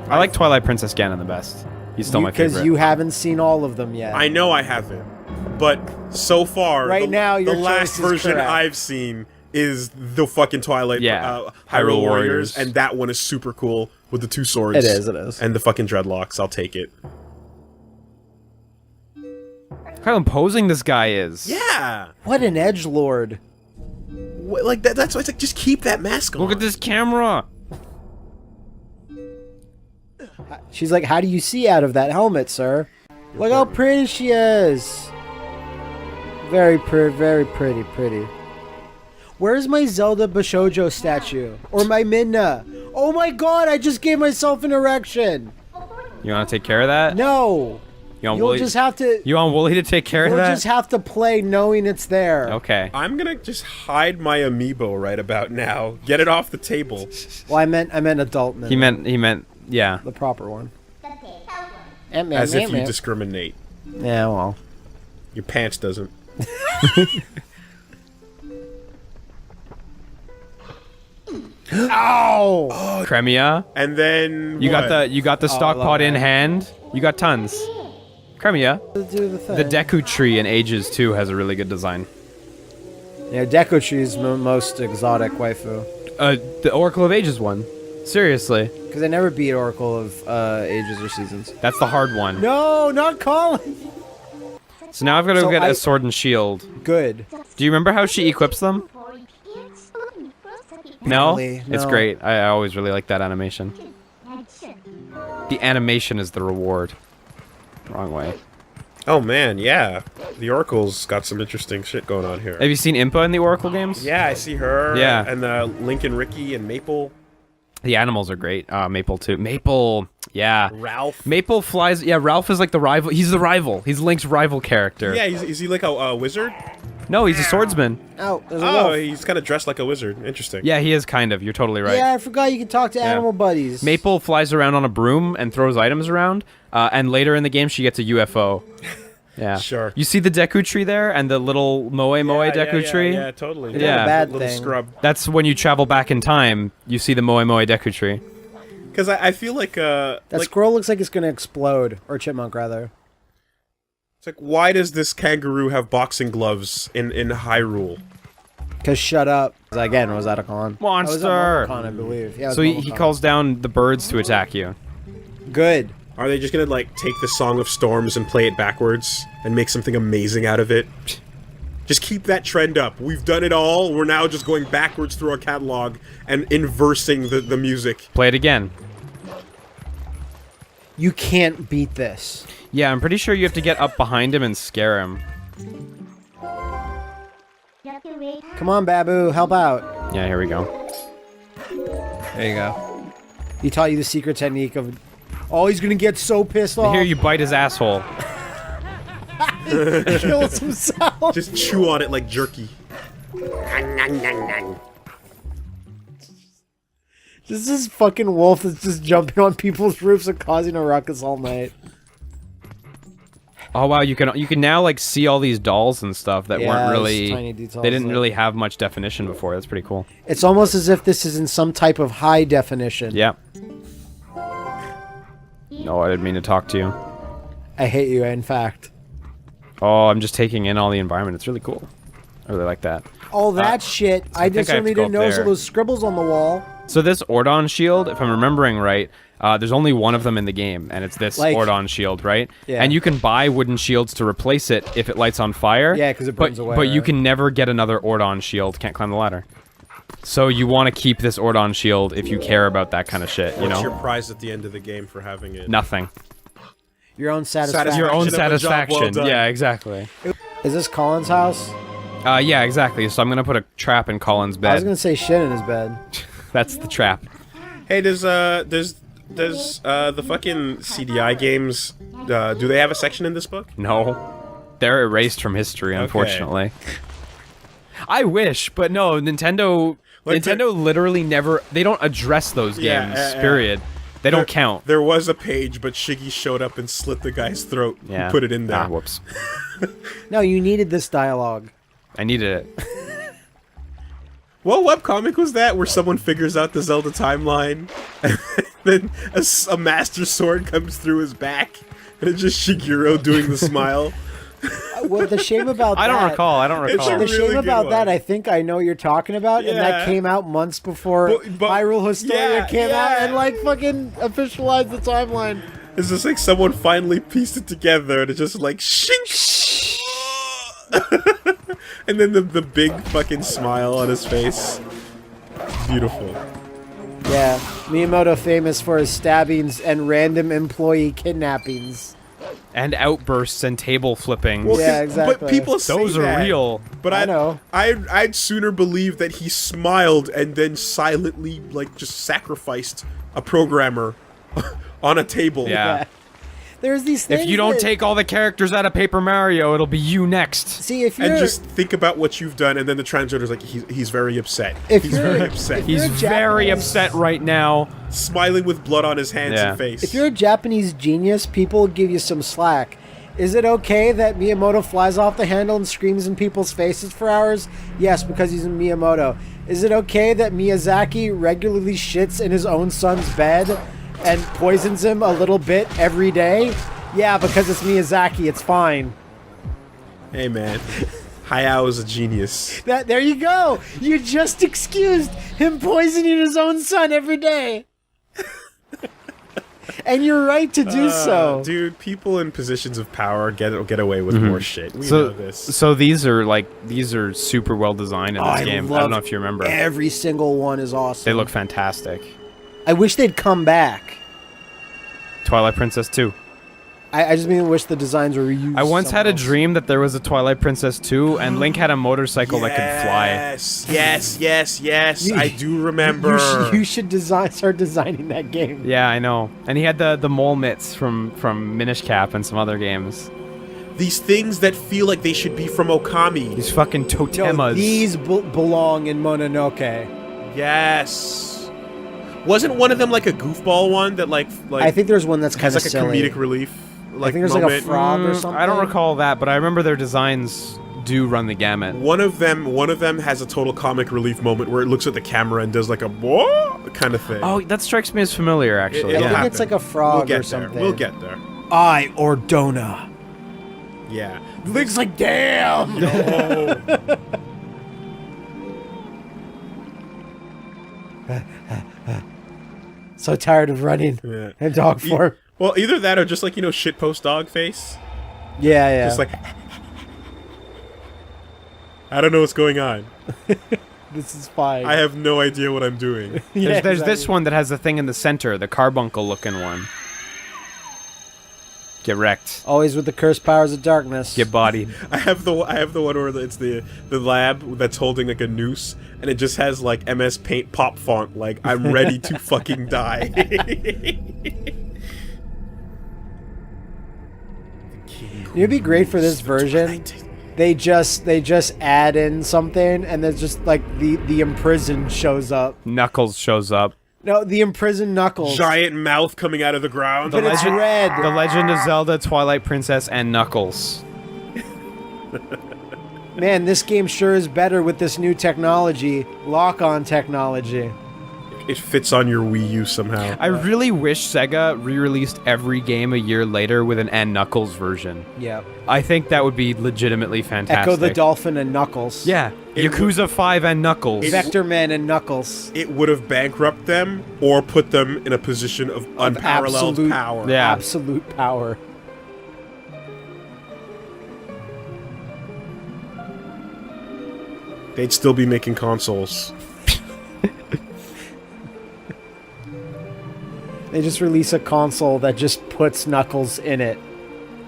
I like Twilight Princess Ganon the best. He's still my favorite. Because you haven't seen all of them yet. I know I haven't, but so far, Right now, your the last choice is version correct. I've seen is the fucking Twilight, Yeah, Hyrule Warriors. Warriors, and that one is super cool with the two swords. It is. And the fucking dreadlocks. I'll take it. Look how imposing this guy is. Yeah, What an edgelord. like that. That's why it's like just keep that mask on. Look at this camera. She's like, how do you see out of that helmet, sir? Look how pretty she is. Very pretty. Where's my Zelda Bishojo statue? Or my Midna? Oh my god, I just gave myself an erection. You want to take care of that? No. You want You'll Wooly? just have to... You want Wooly to take care of You'll that? just have to play knowing it's there. Okay. I'm gonna just hide my amiibo right about now. Get it off the table. Well, I meant adult Midna. He meant, yeah. The proper one. As if you discriminate. Yeah, well. Your pants doesn't. Ow! Cremia. And then You what? got the stock I love pot in that. hand. You got tons. Cremia. Do the thing. The Deku tree in Ages 2 has a really good design. Yeah, Deku Tree is most exotic waifu. The Oracle of Ages one. Seriously. Because I never beat Oracle of Ages or Seasons. That's the hard one. No, not Colin! So now I've got to So get I- a sword and shield. Good. Do you remember how she equips them? No? Really? It's No. great. I always really like that animation. The animation is the reward. Wrong way. Oh man, yeah. The Oracle's got some interesting shit going on here. Have you seen Impa in the Oracle games? Yeah, I see her. Yeah. And Link and Ricky and Maple. The animals are great. Maple too. Maple, yeah. Ralph. Maple flies. Yeah, Ralph is like the rival. He's the rival. He's Link's rival character. Yeah, is he like a wizard? No, he's a swordsman. Oh, there's a Oh, wolf. he's kind of dressed like a wizard. Interesting. Yeah, he is kind of. You're totally right. Yeah, I forgot you can talk to animal buddies. Maple flies around on a broom and throws items around. And later in the game, she gets a UFO. Yeah. Sure. You see the Deku tree there and the little Moe Deku tree? Yeah, totally. It's not a bad little thing. scrub. That's when you travel back in time, you see the Moe Deku tree. Because I feel like That like, squirrel looks like it's gonna explode, or chipmunk rather. it's like, why does this kangaroo have boxing gloves in Hyrule? Cause shut up. Again, was that a con? Monster! That was a normal con, I believe. Yeah. it was So a he normal con. calls down the birds to attack you. Good. Are they just gonna like take the Song of Storms and play it backwards and make something amazing out of it? Just keep that trend up. We've done it all. We're now just going backwards through our catalog and inversing the music. Play it again. You can't beat this. Yeah, I'm pretty sure you have to get up behind him and scare him. Come on, Babu, help out. Yeah, here we go. There you go. He taught you the secret technique of. Oh, he's gonna get so pissed off. Here you bite his asshole. kills himself. Just chew on it like jerky. This is fucking wolf that's just jumping on people's roofs and causing a ruckus all night. Oh wow, you can now like see all these dolls and stuff that Yeah, weren't those really tiny details, they didn't like- really have much definition before. That's pretty cool. It's almost as if this is in some type of high definition. Yeah. No, I didn't mean to talk to you. I hate you, in fact. Oh, I'm just taking in all the environment. It's really cool. I really like that. All that shit, I think I have just to certainly go didn't up notice all there. those scribbles on the wall. So this Ordon shield, if I'm remembering right, there's only one of them in the game, and it's this Like- Ordon shield, right? Yeah. And you can buy wooden shields to replace it if it lights on fire. Yeah, 'cause it burns away, But you right? can never get another Ordon shield. Can't climb the ladder. So you want to keep this Ordon shield if you care about that kind of shit, you What's know? your prize at the end of the game for having it? Nothing. Your own satisfaction. Your own Satisfaction of a job well satisfaction. done. Yeah, exactly. Is this Colin's house? Yeah, exactly. So I'm gonna put a trap in Colin's I was bed. gonna say shit in his bed. That's the trap. Hey, does the fucking CDI games, do they have a section in this book? No. They're erased from history, unfortunately. I wish, but no, Nintendo Like literally never they don't address those Yeah, games, period. They don't count. There was a page, but Shiggy showed up and slit the guy's throat Yeah. and put it in there. Ah, whoops. No, you needed this dialogue. I needed it. What webcomic was that where someone figures out the Zelda timeline and then a master sword comes through his back and it's just Shigeru doing the smile? Well, the shame about I that. don't recall. I don't It's recall. a The really shame good about one. that, I think I know what you're talking about, and Yeah. that came out months before But- Hyrule Historia yeah, came out yeah. and like fucking officialized the timeline. It's just like someone finally pieced it together and it's just like shink. And then the big fucking smile on his face. Beautiful. Yeah, Miyamoto famous for his stabbings and random employee kidnappings. And outbursts and table flippings. Well, Yeah, 'cause- exactly. But people say Those are that, real. But I know. I'd sooner believe that he smiled and then silently, like, just sacrificed a programmer on a table. Yeah. There's these things. If you don't that- take all the characters out of Paper Mario, it'll be you next. see if you're And just think about what you've done, and then the translator's like, he's very upset. If He's you're- very upset. if you're- He's You're very Japanese. upset right now. Smiling with blood on his hands Yeah. and face. if you're a Japanese genius, people will give you some slack. Is it okay that Miyamoto flies off the handle and screams in people's faces for hours? Yes, because he's Miyamoto. Is it okay that Miyazaki regularly shits in his own son's bed and poisons him a little bit every day? Yeah, because it's Miyazaki, it's fine. Hey, man. Hayao is a genius. There you go. You just excused him poisoning his own son every day. And you're right to do so. Dude, people in positions of power get away with more shit. We know this. So these are super well designed in this I game. I love don't know if you remember. Every single one is awesome. They look fantastic. I wish they'd come back. Twilight Princess 2. I just mean wish the designs were reused. I once had a somewhere else. dream that there was a Twilight Princess 2, and Link had a motorcycle that could fly. Yes. I do remember. You should start designing that game. Yeah, I know. And he had the mole mitts from Minish Cap and some other games. These things that feel like they should be from Okami. These fucking totemas. No, these belong in Mononoke. Yes. Wasn't one of them like a goofball one that like I think there's one that's kind has of like silly. a comedic relief? I think there's like a moment? frog or something. I don't recall that, but I remember their designs do run the gamut. One of them has a total comic relief moment where it looks at the camera and does like a whoa kind of thing. Oh, that strikes me as familiar, actually. It'll I think happen. it's like a frog We'll get or something. There. We'll get there. I Ordona. Yeah. Link's like, damn. No. So tired of running Yeah. in dog form. Well, either that or just like shitpost dog face. Yeah. Just like I don't know what's going on. This is fine. I have no idea what I'm doing. Yeah, There's this exactly. one that has the thing in the center, the carbuncle looking one. Get wrecked. Always with the cursed powers of darkness. Get bodied. I have the one where it's the lab that's holding like a noose, and it just has like MS Paint pop font, like I'm ready to fucking die. It'd be great for this version. They just add in something, and there's just like the imprisoned shows up. Knuckles shows up. No, the imprisoned Knuckles. Giant mouth coming out of the ground. But it's red. The Legend of Zelda, Twilight Princess, and Knuckles. Man, this game sure is better with this new technology. Lock-on technology. It fits on your Wii U somehow. I really wish Sega re-released every game a year later with an N Knuckles version. Yeah. I think that would be legitimately fantastic. Echo the Dolphin and Knuckles. Yeah, Yakuza 5 and Knuckles. Vector Man and Knuckles. It would have bankrupted them or put them in a position of unparalleled absolute- power. Yeah. Absolute power. They'd still be making consoles. They just release a console that just puts Knuckles in it.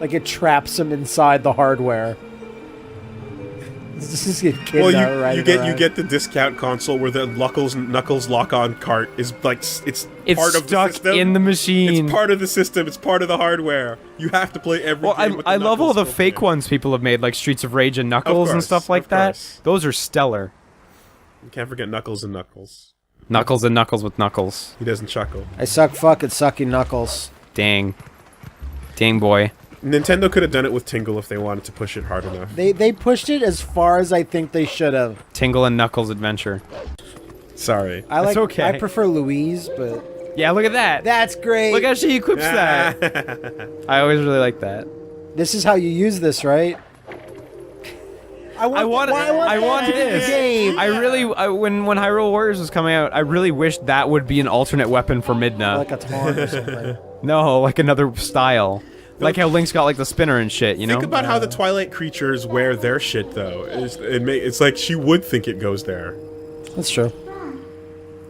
Like it traps him inside the hardware. This is a kid Well, you get the discount console where the Knuckles lock-on cart is like it's part of the stuck system. in the machine. It's part of the system. It's part of the hardware. You have to play every Well, game with the I love all the Knuckles fake built in. ones people have made, like Streets of Rage and Knuckles and course, stuff like of that. course. Those are stellar. You can't forget Knuckles and Knuckles. Knuckles and Knuckles with Knuckles. He doesn't chuckle. I suck fuck at sucking Knuckles. Dang. Dang, boy. Nintendo could have done it with Tingle if they wanted to push it hard enough. They pushed it as far as I think they should have. Tingle and Knuckles Adventure. Sorry. I That's like. okay. I prefer Louise, but Yeah, look at that. that's great. Look how she equips that. I always really like that. This is how you use this, right? I want this. game. When Hyrule Warriors was coming out, I really wished that would be an alternate weapon for Midna. Like a taunt or something. No, like another style. Like how Link's got like the spinner and shit, you know? Think about how the Twilight creatures wear their shit, though. It's like she would think it goes there. That's true.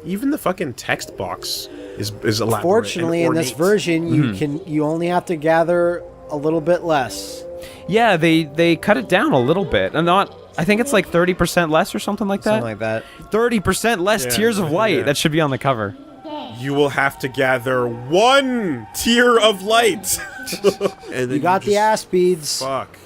Even the fucking text box is elaborate. Fortunately, and in this ornate. version, you only have to gather a little bit less. Yeah, they cut it down a little bit. And not I think it's like 30% less or something like that. Something like that. 30% less Yeah, Tears of Light. yeah. That should be on the cover. You will have to gather one tier of light. And then You got the just- ass beads. Fuck.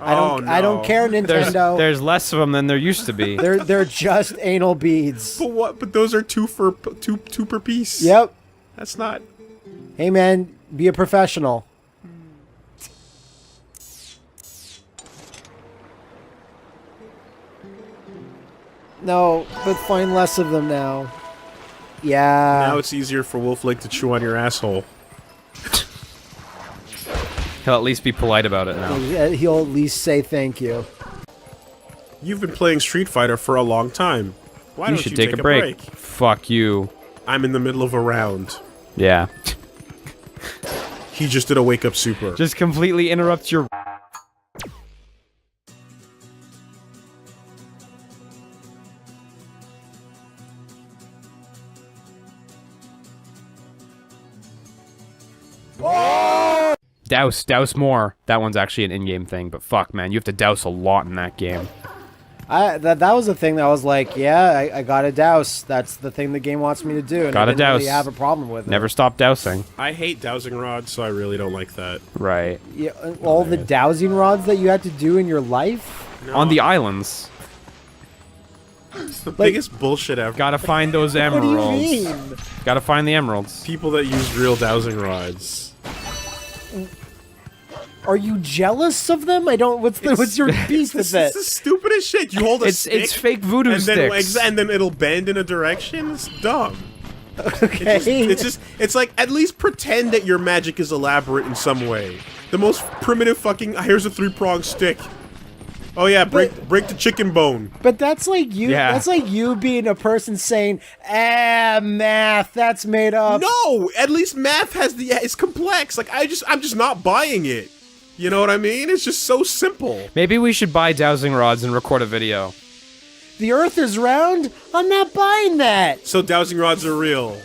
I don't. Oh, I don't no. care, Nintendo. There's less of them than there used to be. They're just anal beads. But what? But those are two per piece. Yep. That's not. Hey man, be a professional. No, but find less of them now. Yeah. Now it's easier for Wolf Lake to chew on your asshole. He'll at least be polite about it now. He'll at least say thank you. You've been playing Street Fighter for a long time. Why You don't should you take a break. Fuck you. I'm in the middle of a round. Yeah. He just did a wake up super. Just completely interrupt your... Douse more. That one's actually an in-game thing, but fuck, man, you have to douse a lot in that game. That was the thing that I was like, yeah, I gotta douse. That's the thing the game wants me to do. And Gotta I didn't really douse. have a problem with it. Never stop dousing. I hate dowsing rods, so I really don't like that. Right. Yeah, all the dowsing rods that you had to do in your life. No, On the islands. it's the biggest bullshit ever. Gotta find those What do emeralds. you mean? Gotta find the emeralds. People that use real dowsing rods. Are you jealous of them? I don't. What's your beef with This it? is the stupidest shit. You hold a stick, It's fake voodoo and then, sticks. and then it'll bend in a direction. It's dumb. Okay. It's like, at least pretend that your magic is elaborate in some way. The most primitive fucking, here's a 3-pronged stick. Oh yeah, break the chicken bone. But that's like you. Yeah. That's like you being a person saying, math. That's made up." No, at least math has it's complex. Like I'm just not buying it. You know what I mean? It's just so simple. Maybe we should buy dowsing rods and record a video. The Earth is round. I'm not buying that. So dowsing rods are real.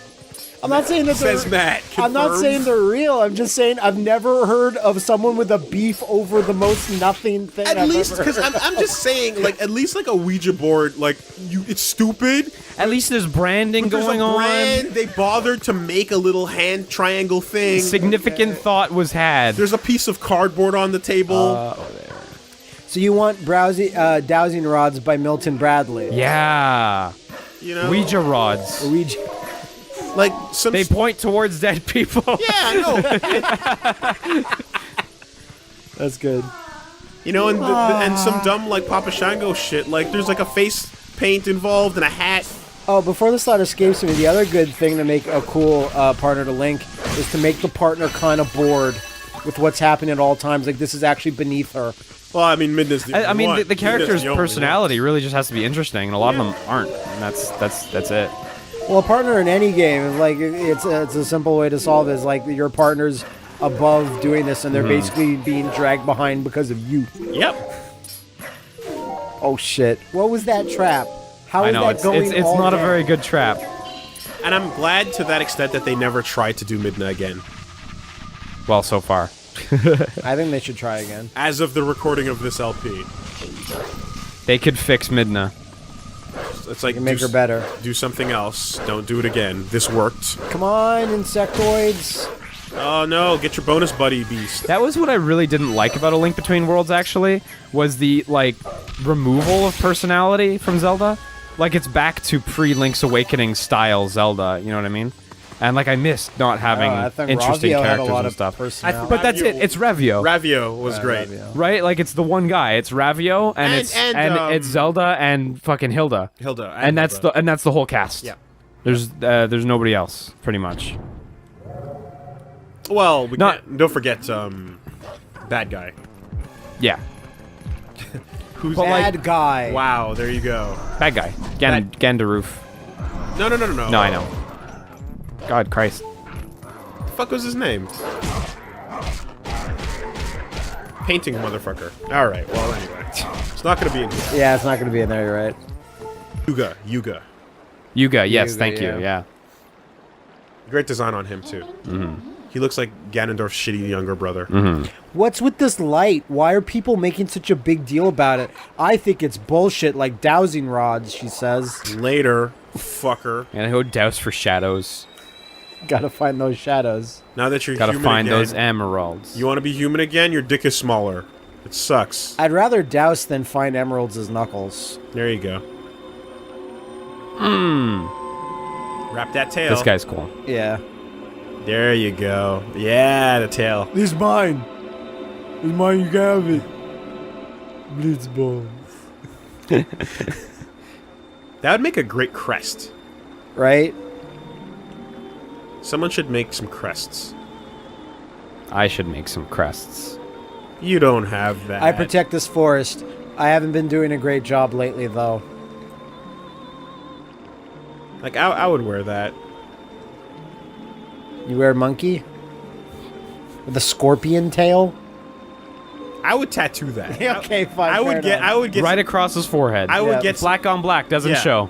I'm not saying that Says they're. Matt. I'm not Confirmed. saying they're real. I'm just saying I've never heard of someone with a beef over the most nothing thing. At I've least, ever because heard. I'm just saying, like, at least like a Ouija board, like, it's stupid. At least there's branding But there's going a brand. They bothered to make a little hand triangle thing. on. Significant thought was had. There's a piece of cardboard on the table. So you want dowsing rods by Milton Bradley? Yeah. You know, Ouija rods. Ouija. like some. They point towards dead people. Yeah, I know. That's good. You know, and some dumb like Papa Shango shit. Like there's like a face paint involved and a hat. Oh, before this thought escapes me, the other good thing to make a cool partner to link is to make the partner kind of bored with what's happening at all times. Like this is actually beneath her. Well, I mean, Midna's the I only mean, one. the Midna's character's the only personality really just has to be interesting, and a lot of them aren't. And that's it. Well, a partner in any game is like it's a simple way to solve it. Is like your partner's above doing this, and they're basically being dragged behind because of you. one. Yep. Oh shit! What was that trap? How I is know that it's going? all not a day? very good trap. And I'm glad to that extent that they never tried to do Midna again. Well, so far. I think they should try again. As of the recording of this LP, They could fix Midna. it's like You can make her better. Do something else. Don't do it again. This worked. Come on, insectoids. Oh no! Get your bonus buddy, beast. That was what I really didn't like about A Link Between Worlds, actually, was the, like, removal of personality from Zelda. Like, it's back to pre-Link's Awakening style Zelda, you know what I mean? And, like, I missed not having I think interesting Ravio had a characters lot and of stuff. personality. But that's it, it's Ravio. Ravio was great. Ravio. Right? Like, it's the one guy. It's Ravio, and And, it's Zelda and fucking Hilda. Hilda, And that's the whole cast. Yeah. There's nobody else, pretty much. Well, Not- don't forget bad guy. Yeah. Who's Bad guy. Wow, there you go. Bad guy. Gandaroof. No. No, I know. God Christ. The fuck was his name? Painting motherfucker. All right. Well, anyway, it's not gonna be in here. Yeah, it's not going to be in there. You're right. Yuga. Yuga, yes, Yuga, thank you, yeah. yeah. Great design on him too. He looks like Ganondorf's shitty younger brother. What's with this light? Why are people making such a big deal about it? I think it's bullshit, like dowsing rods, she says. Later, fucker. And I go douse for shadows. Gotta find those shadows. Now that you're Gotta human find again, those emeralds. you want to be human again? Your dick is smaller. It sucks. I'd rather douse than find emeralds as knuckles. There you go. Wrap that tail. This guy's cool. Yeah. There you go. Yeah, the tail. This is mine. It's mine, you can have it. Blitzball. That would make a great crest. Right? Someone should make some crests. I should make some crests. You don't have that. I protect this forest. I haven't been doing a great job lately, though. Like, I would wear that. You wear a monkey? With a scorpion tail? I would tattoo that. Okay, fine. I would get. I would get. Right across his forehead. I would Yeah. get. Black on black doesn't Yeah. show.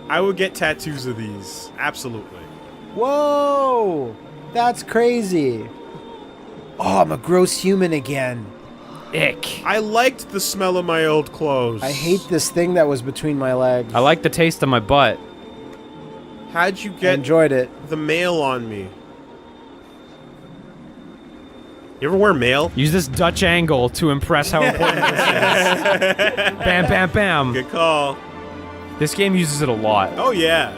I would get tattoos of these. Absolutely. Whoa! That's crazy. Oh, I'm a gross human again. Ick. I liked the smell of my old clothes. I hate this thing that was between my legs. I like the taste of my butt. How'd you I get enjoyed it. the mail on me? You ever wear mail? Use this Dutch angle to impress how important this is. Bam, bam, bam. Good call. This game uses it a lot. Oh yeah.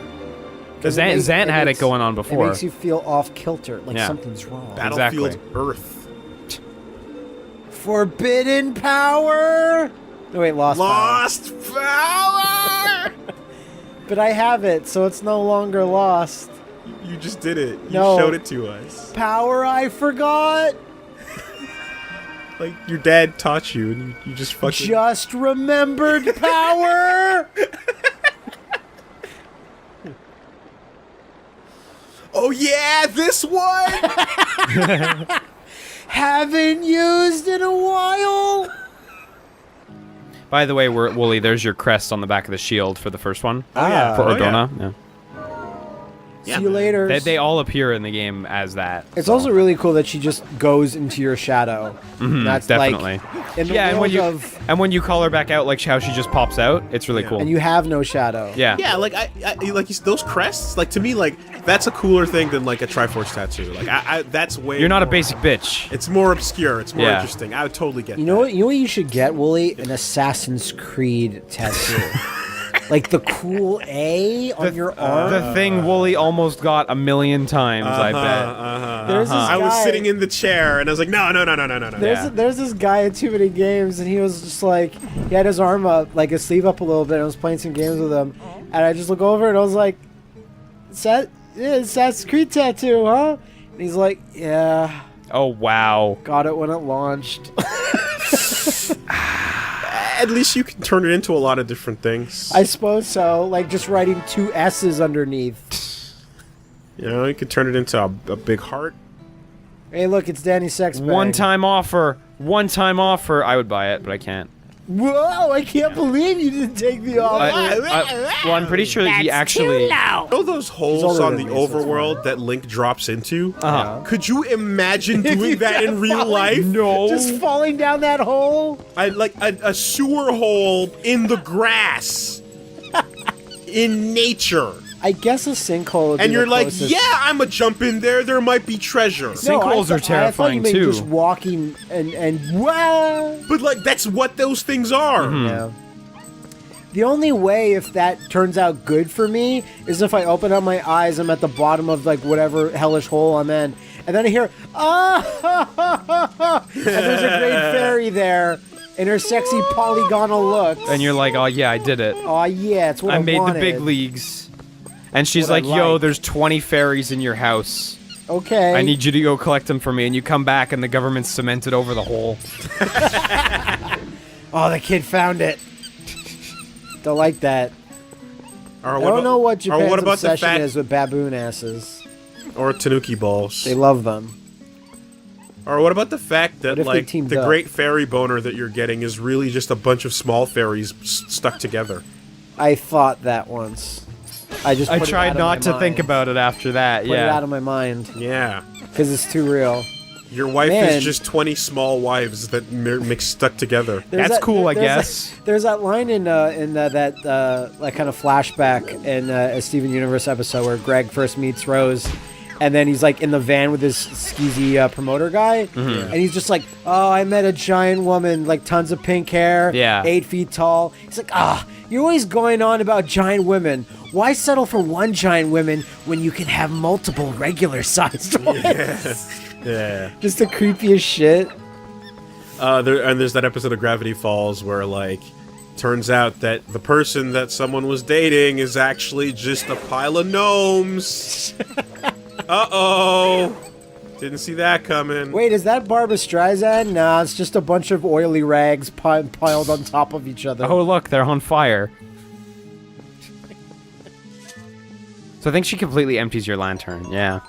Because It makes- Zant had it makes- going on It before. makes you feel off kilter, like Yeah. something's wrong. Battlefield Exactly. Earth. Forbidden power. No wait, lost. Power. Lost power. But I have it, so it's no longer lost. You just did it. You No. showed it to us. Power I forgot. Like your dad taught you, and you just fucking. Just remembered power. Oh yeah, this one. Haven't used in a while. By the way, Wooly, there's your crest on the back of the shield for the first one. yeah. For Oh, yeah. Ordona. Yeah. See you later. They all appear in the game as that. It's so. also really cool that she just goes into your shadow. That's definitely. like in the Yeah, world and when you call her back out, like how she just pops out, it's really Yeah. cool. and you have no shadow. yeah. Yeah, like I like those crests. Like to me, like that's a cooler thing than like a Triforce tattoo. Like that's way. You're not a more- basic bitch. It's more obscure. It's more Yeah. interesting. I would totally get. You know what? You know what you should get, Wooly? An Assassin's Creed tattoo, like the cool A on your arm. The thing Wooly almost got a million times, I bet. There's this I was guy- sitting in the chair and I was like, no. There's this guy at Too Many Games, and he was just like, he had his arm up, like his sleeve up a little bit, and I was playing some games with him, and I just look over and I was like, Assassin's Creed tattoo, huh? And he's like, yeah, Oh, wow. got it when it launched. At least you can turn it into a lot of different things. I suppose so, like just writing 2 S's underneath. You know, you could turn it into a big heart. Hey, look, it's Danny Sexbag. One-time offer. One-time offer. I would buy it, but I can't. Whoa, I can't believe you didn't take the offer. Well, I'm pretty sure that he actually... You know those holes older on than the me, so it's overworld that Link drops into? Uh-huh. Could you imagine doing that in real life? No. Just falling down that hole? Like a sewer hole in the grass. In nature. I guess a sinkhole would be And you're the like, closest. yeah, I'ma jump in there. There might be treasure. No, I Sinkholes are thought- I thought you terrifying, meant too. just walking and wow. But like, that's what those things are. Yeah. The only way if that turns out good for me is if I open up my eyes, I'm at the bottom of like whatever hellish hole I'm in, and then I hear ah, and there's a great fairy there, and her sexy polygonal looks. And you're like, oh, yeah, I did it. Oh yeah, it's what I I made wanted. the big leagues. And she's What I like, yo, like. there's 20 fairies in your house. Okay. I need you to go collect them for me. And you come back and the government's cemented over the hole. Oh, the kid found it. Don't like that. Or I don't know what Japan's or what about the obsession fat, is with baboon asses. or tanuki balls? They love them. Or what about the fact that What if they like teamed the up? great fairy boner that you're getting is really just a bunch of small fairies stuck together? I thought that once. I just I put it tried out of not my to think mind. about it after that. Put it out Yeah. of my mind Yeah. because it's too real. Your wife Man. is just 20 small wives that mix stuck together. That's cool, I there's guess. There's that line in that like kind of flashback in a Steven Universe episode where Greg first meets Rose, and then he's like in the van with this skeezy promoter guy, Mm-hmm. and he's just like, "Oh, I met a giant woman, like tons of pink hair, Yeah. 8 feet tall." He's like, you're always going on about giant women. Why settle for one giant woman when you can have multiple regular sized ones?" Yeah. Just the creepiest shit. There's that episode of Gravity Falls where, like, turns out that the person that someone was dating is actually just a pile of gnomes. Uh-oh. Didn't see that coming. Wait, is that Barbra Streisand? Nah, it's just a bunch of oily rags piled on top of each other. Oh, look, they're on fire. So I think she completely empties your lantern. Yeah.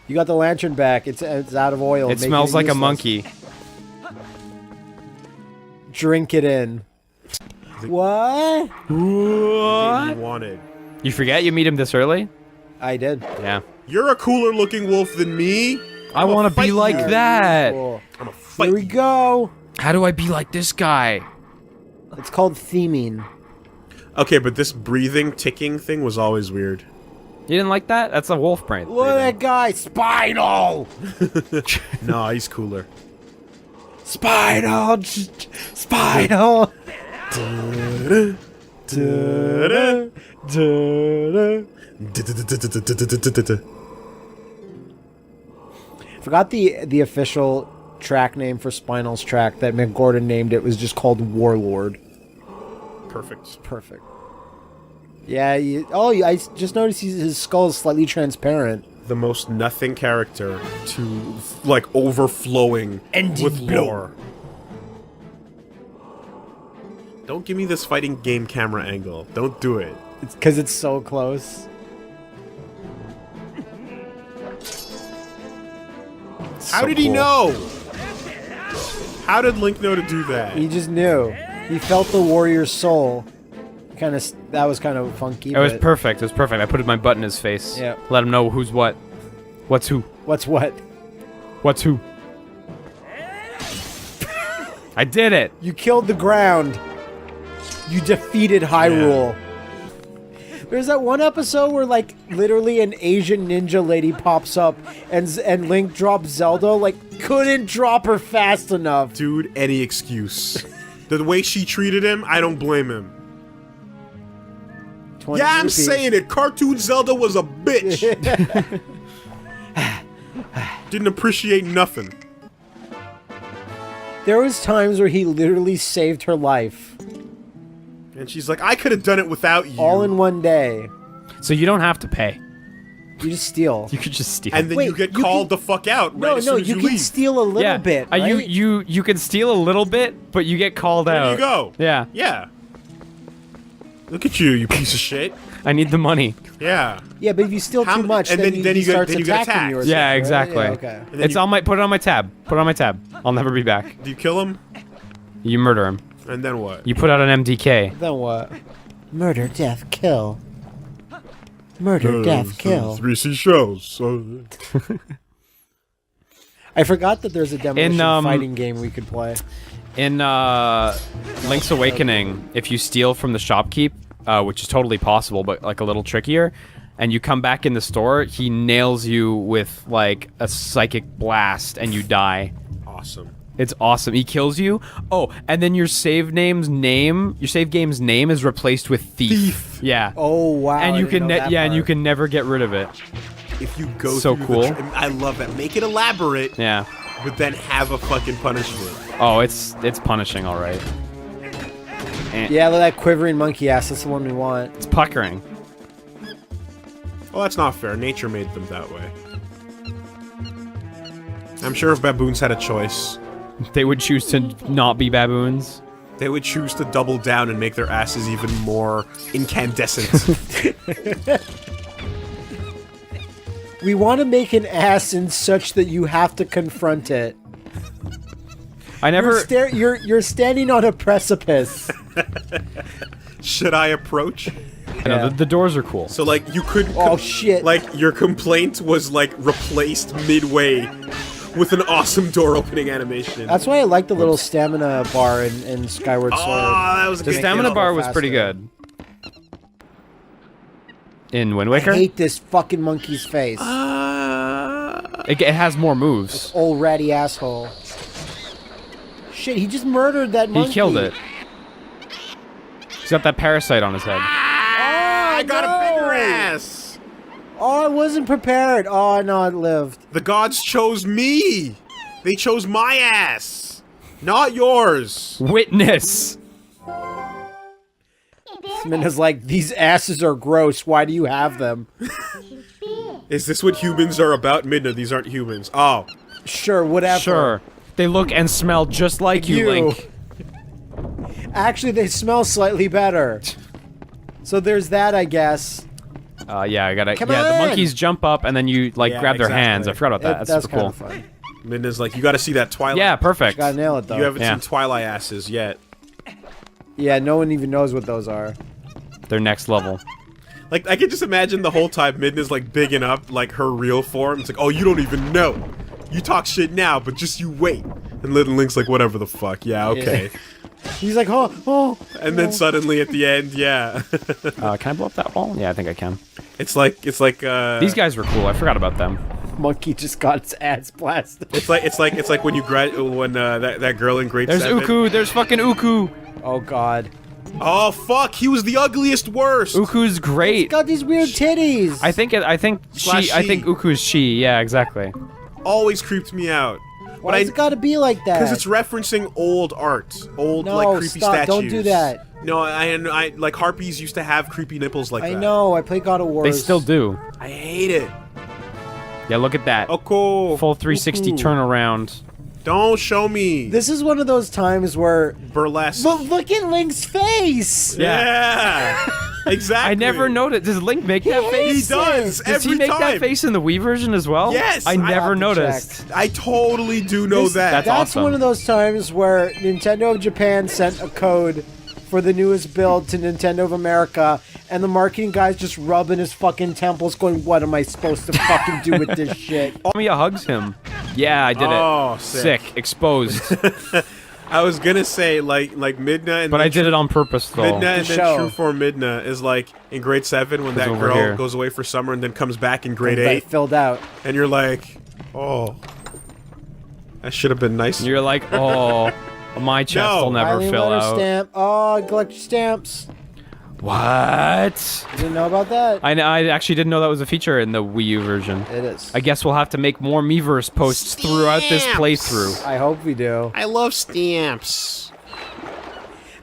You got the lantern back. It's out of oil. It making smells like a useless. monkey. Drink it in. What? What you wanted. You forget you meet him this early? I did. Yeah. You're a cooler looking wolf than me. I want to be fight like you. that. Cool. I'm gonna fight Here we you. go. How do I be like this guy? It's called theming. Okay, but this breathing, ticking thing was always weird. You didn't like that? That's a wolf brain. Look at that guy, Spinal. No, he's cooler. Spinal. Spinal. Forgot the official track name for Spinal's track that Mick Gordon named. It was just called Warlord. Perfect. Perfect. Yeah. I just noticed his skull is slightly transparent. The most nothing character to, like, overflowing with lore. Don't give me this fighting game camera angle. Don't do it. It's because it's so close. How did he know? How did Link know to do that? He just knew. He felt the warrior's soul. That was kind of funky. It was but- perfect. It was perfect. I put my butt in his face. Yeah. Let him know who's what. What's who? What's what? What's who? I did it. You killed the ground. You defeated Hyrule. There's that one episode where, like, literally an Asian ninja lady pops up and Link drops Zelda. Like, couldn't drop her fast enough. Dude, any excuse. The way she treated him, I don't blame him. 20 Yeah, I'm rupees. saying it. Cartoon Zelda was a bitch. Didn't appreciate nothing. There was times where he literally saved her life. And she's like, I could have done it without you. All in one day. So you don't have to pay. You just steal. You could just steal. And then Wait, you get you called can- the fuck out right No, as no, soon as you you can leave. steal a little bit, right? You can steal a little bit, but you get called out. There you go. Yeah. Yeah. Look at you, you piece of shit. I need the money. Yeah. Yeah, but if you steal How too m- much, and then, then- he then you get- starts then you get attacking attacked. you. Or Yeah, something, right? exactly. Yeah, okay. And then Put it on my tab. Put it on my tab. I'll never be back. Do you kill him? You murder him. And then what? You put out an MDK. Then what? Murder, death, kill. Murder, death, kill. 3C shows. I forgot that there's a demolition In, fighting game we could play. In Link's Awakening, if you steal from the shopkeep, which is totally possible, but like a little trickier, and you come back in the store, he nails you with like a psychic blast and you die. Awesome. It's awesome. He kills you. Oh, and then your save game's name is replaced with thief. Yeah. Oh wow! and I you didn't can know that and you part. can never get rid of it. If you go So through cool. the I love that. Make it elaborate, Yeah. but then have a fucking punishment. Oh, it's punishing, all right. Yeah, look at that quivering monkey ass. That's the one we want. It's puckering. Well, that's not fair. Nature made them that way. I'm sure if baboons had a choice, They would choose to not be baboons. they would choose to double down and make their asses even more incandescent. We want to make an ass in such that you have to confront it. I never. You're standing on a precipice. Should I approach? No, Yeah. the doors are cool. So, like, you could... Oh shit! Like, your complaint was, like, replaced midway with an awesome door opening animation. That's why I like the little stamina bar in Skyward Sword. Oh, that was a The good stamina kill. bar was pretty faster. good. In Wind I Waker, hate this fucking monkey's face. it has more moves. Old ratty asshole. Shit, he just murdered that monkey. He killed it. He's got that parasite on his head. I got a bigger no! ass! Oh, I wasn't prepared. Oh, no, it lived. The gods chose me! They chose my ass! Not yours! Witness. Minna's like, these asses are gross. Why do you have them? Is this what humans are about? Midna, these aren't humans. Oh. Sure, whatever. Sure. They look and smell just like you, Link. Actually, they smell slightly better. So there's that, I guess. Yeah, I gotta. Come yeah, the on! monkeys jump up and then you like Yeah, grab their exactly. hands. I forgot about that. That's super kind cool. of fun. Midna's like, you gotta see that Twilight. Yeah, perfect. Gotta nail it, though. You haven't Yeah. seen Twilight asses yet. Yeah, no one even knows what those are. They're next level. Like, I can just imagine the whole time Midna's like bigging up, like, her real form. It's like, oh, you don't even know. You talk shit now, but just you wait. And little Link's like, whatever the fuck. Yeah, okay. He's like, oh. And then suddenly at the end, yeah. Can I blow up that wall? Yeah, I think I can. It's like These guys were cool. I forgot about them. Monkey just got its ass blasted. It's like when you that girl in grade There's 7. Uku. There's fucking Uku. Oh god. Oh fuck, he was the ugliest worst. Uku's great. He's got these weird titties. I think Slash I think she. Uku's she. Yeah, exactly. Always creeped me out. Why does it gotta be like that? Because it's referencing old art, old No, like creepy stop, statues. don't do that. No, I like harpies used to have creepy nipples like that. I know, I play God of War. They still do. I hate it. Yeah, look at that. Oh, cool. Full 360 Ooh. turnaround. Don't show me. This is one of those times where... burlesque. But look at Link's face! Yeah. Exactly. I never noticed. Does Link make that He face? does. Does every he make time. that face in the Wii version as well? Yes, I I never have to noticed. I totally do know that. That's That's awesome. one of those times where Nintendo of Japan sent a code for the newest build to Nintendo of America, and the marketing guy's just rubbing his fucking temples going, what am I supposed to fucking do with this shit? Mia hugs him. Yeah, I did Oh, it. sick. Exposed. I was gonna say like Midna and But then I did it on purpose though. Midna and To then show. True Form Midna is like in grade 7 when that over girl here. goes away for summer and then comes back in grade But 8 filled out. and you're like, oh, that should have been nicer. You're like, oh, my chest No. will never Eileen fill letter out. stamp. Oh, I collect your stamps. What? You didn't know about that? I actually didn't know that was a feature in the Wii U version. It is. I guess we'll have to make more Miiverse posts throughout this Stamps. playthrough. I hope we do. I love stamps.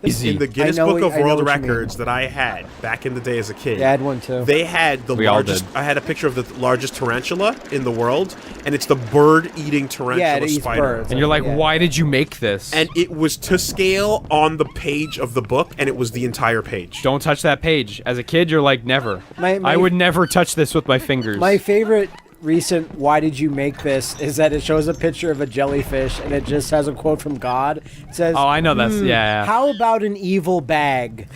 Easy. In the Guinness I know Book what- of I know World what you mean. Records that I had back in the day as a kid, Yeah, I had one too. they had the We all largest. did. I had a picture of the largest tarantula in the world, and it's the bird-eating tarantula Yeah, it eats spider. birds. And you're like, Yeah. why did you make this? And it was to scale on the page of the book, and it was the entire page. Don't touch that page. As a kid, you're like, never. My- I would never touch this with my fingers. My favorite recent "Why did you make this?" is that it shows a picture of a jellyfish and it just has a quote from God. It says, Oh, I know that's yeah. How about an evil bag?"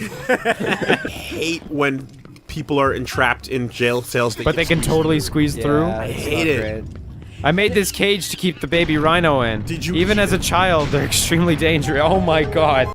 Hate when people are entrapped in jail cells. But they can totally squeeze through. Yeah, it's hate not it. great. I made this cage to keep the baby rhino in. Did you- Even as a child, they're extremely dangerous. Oh my god.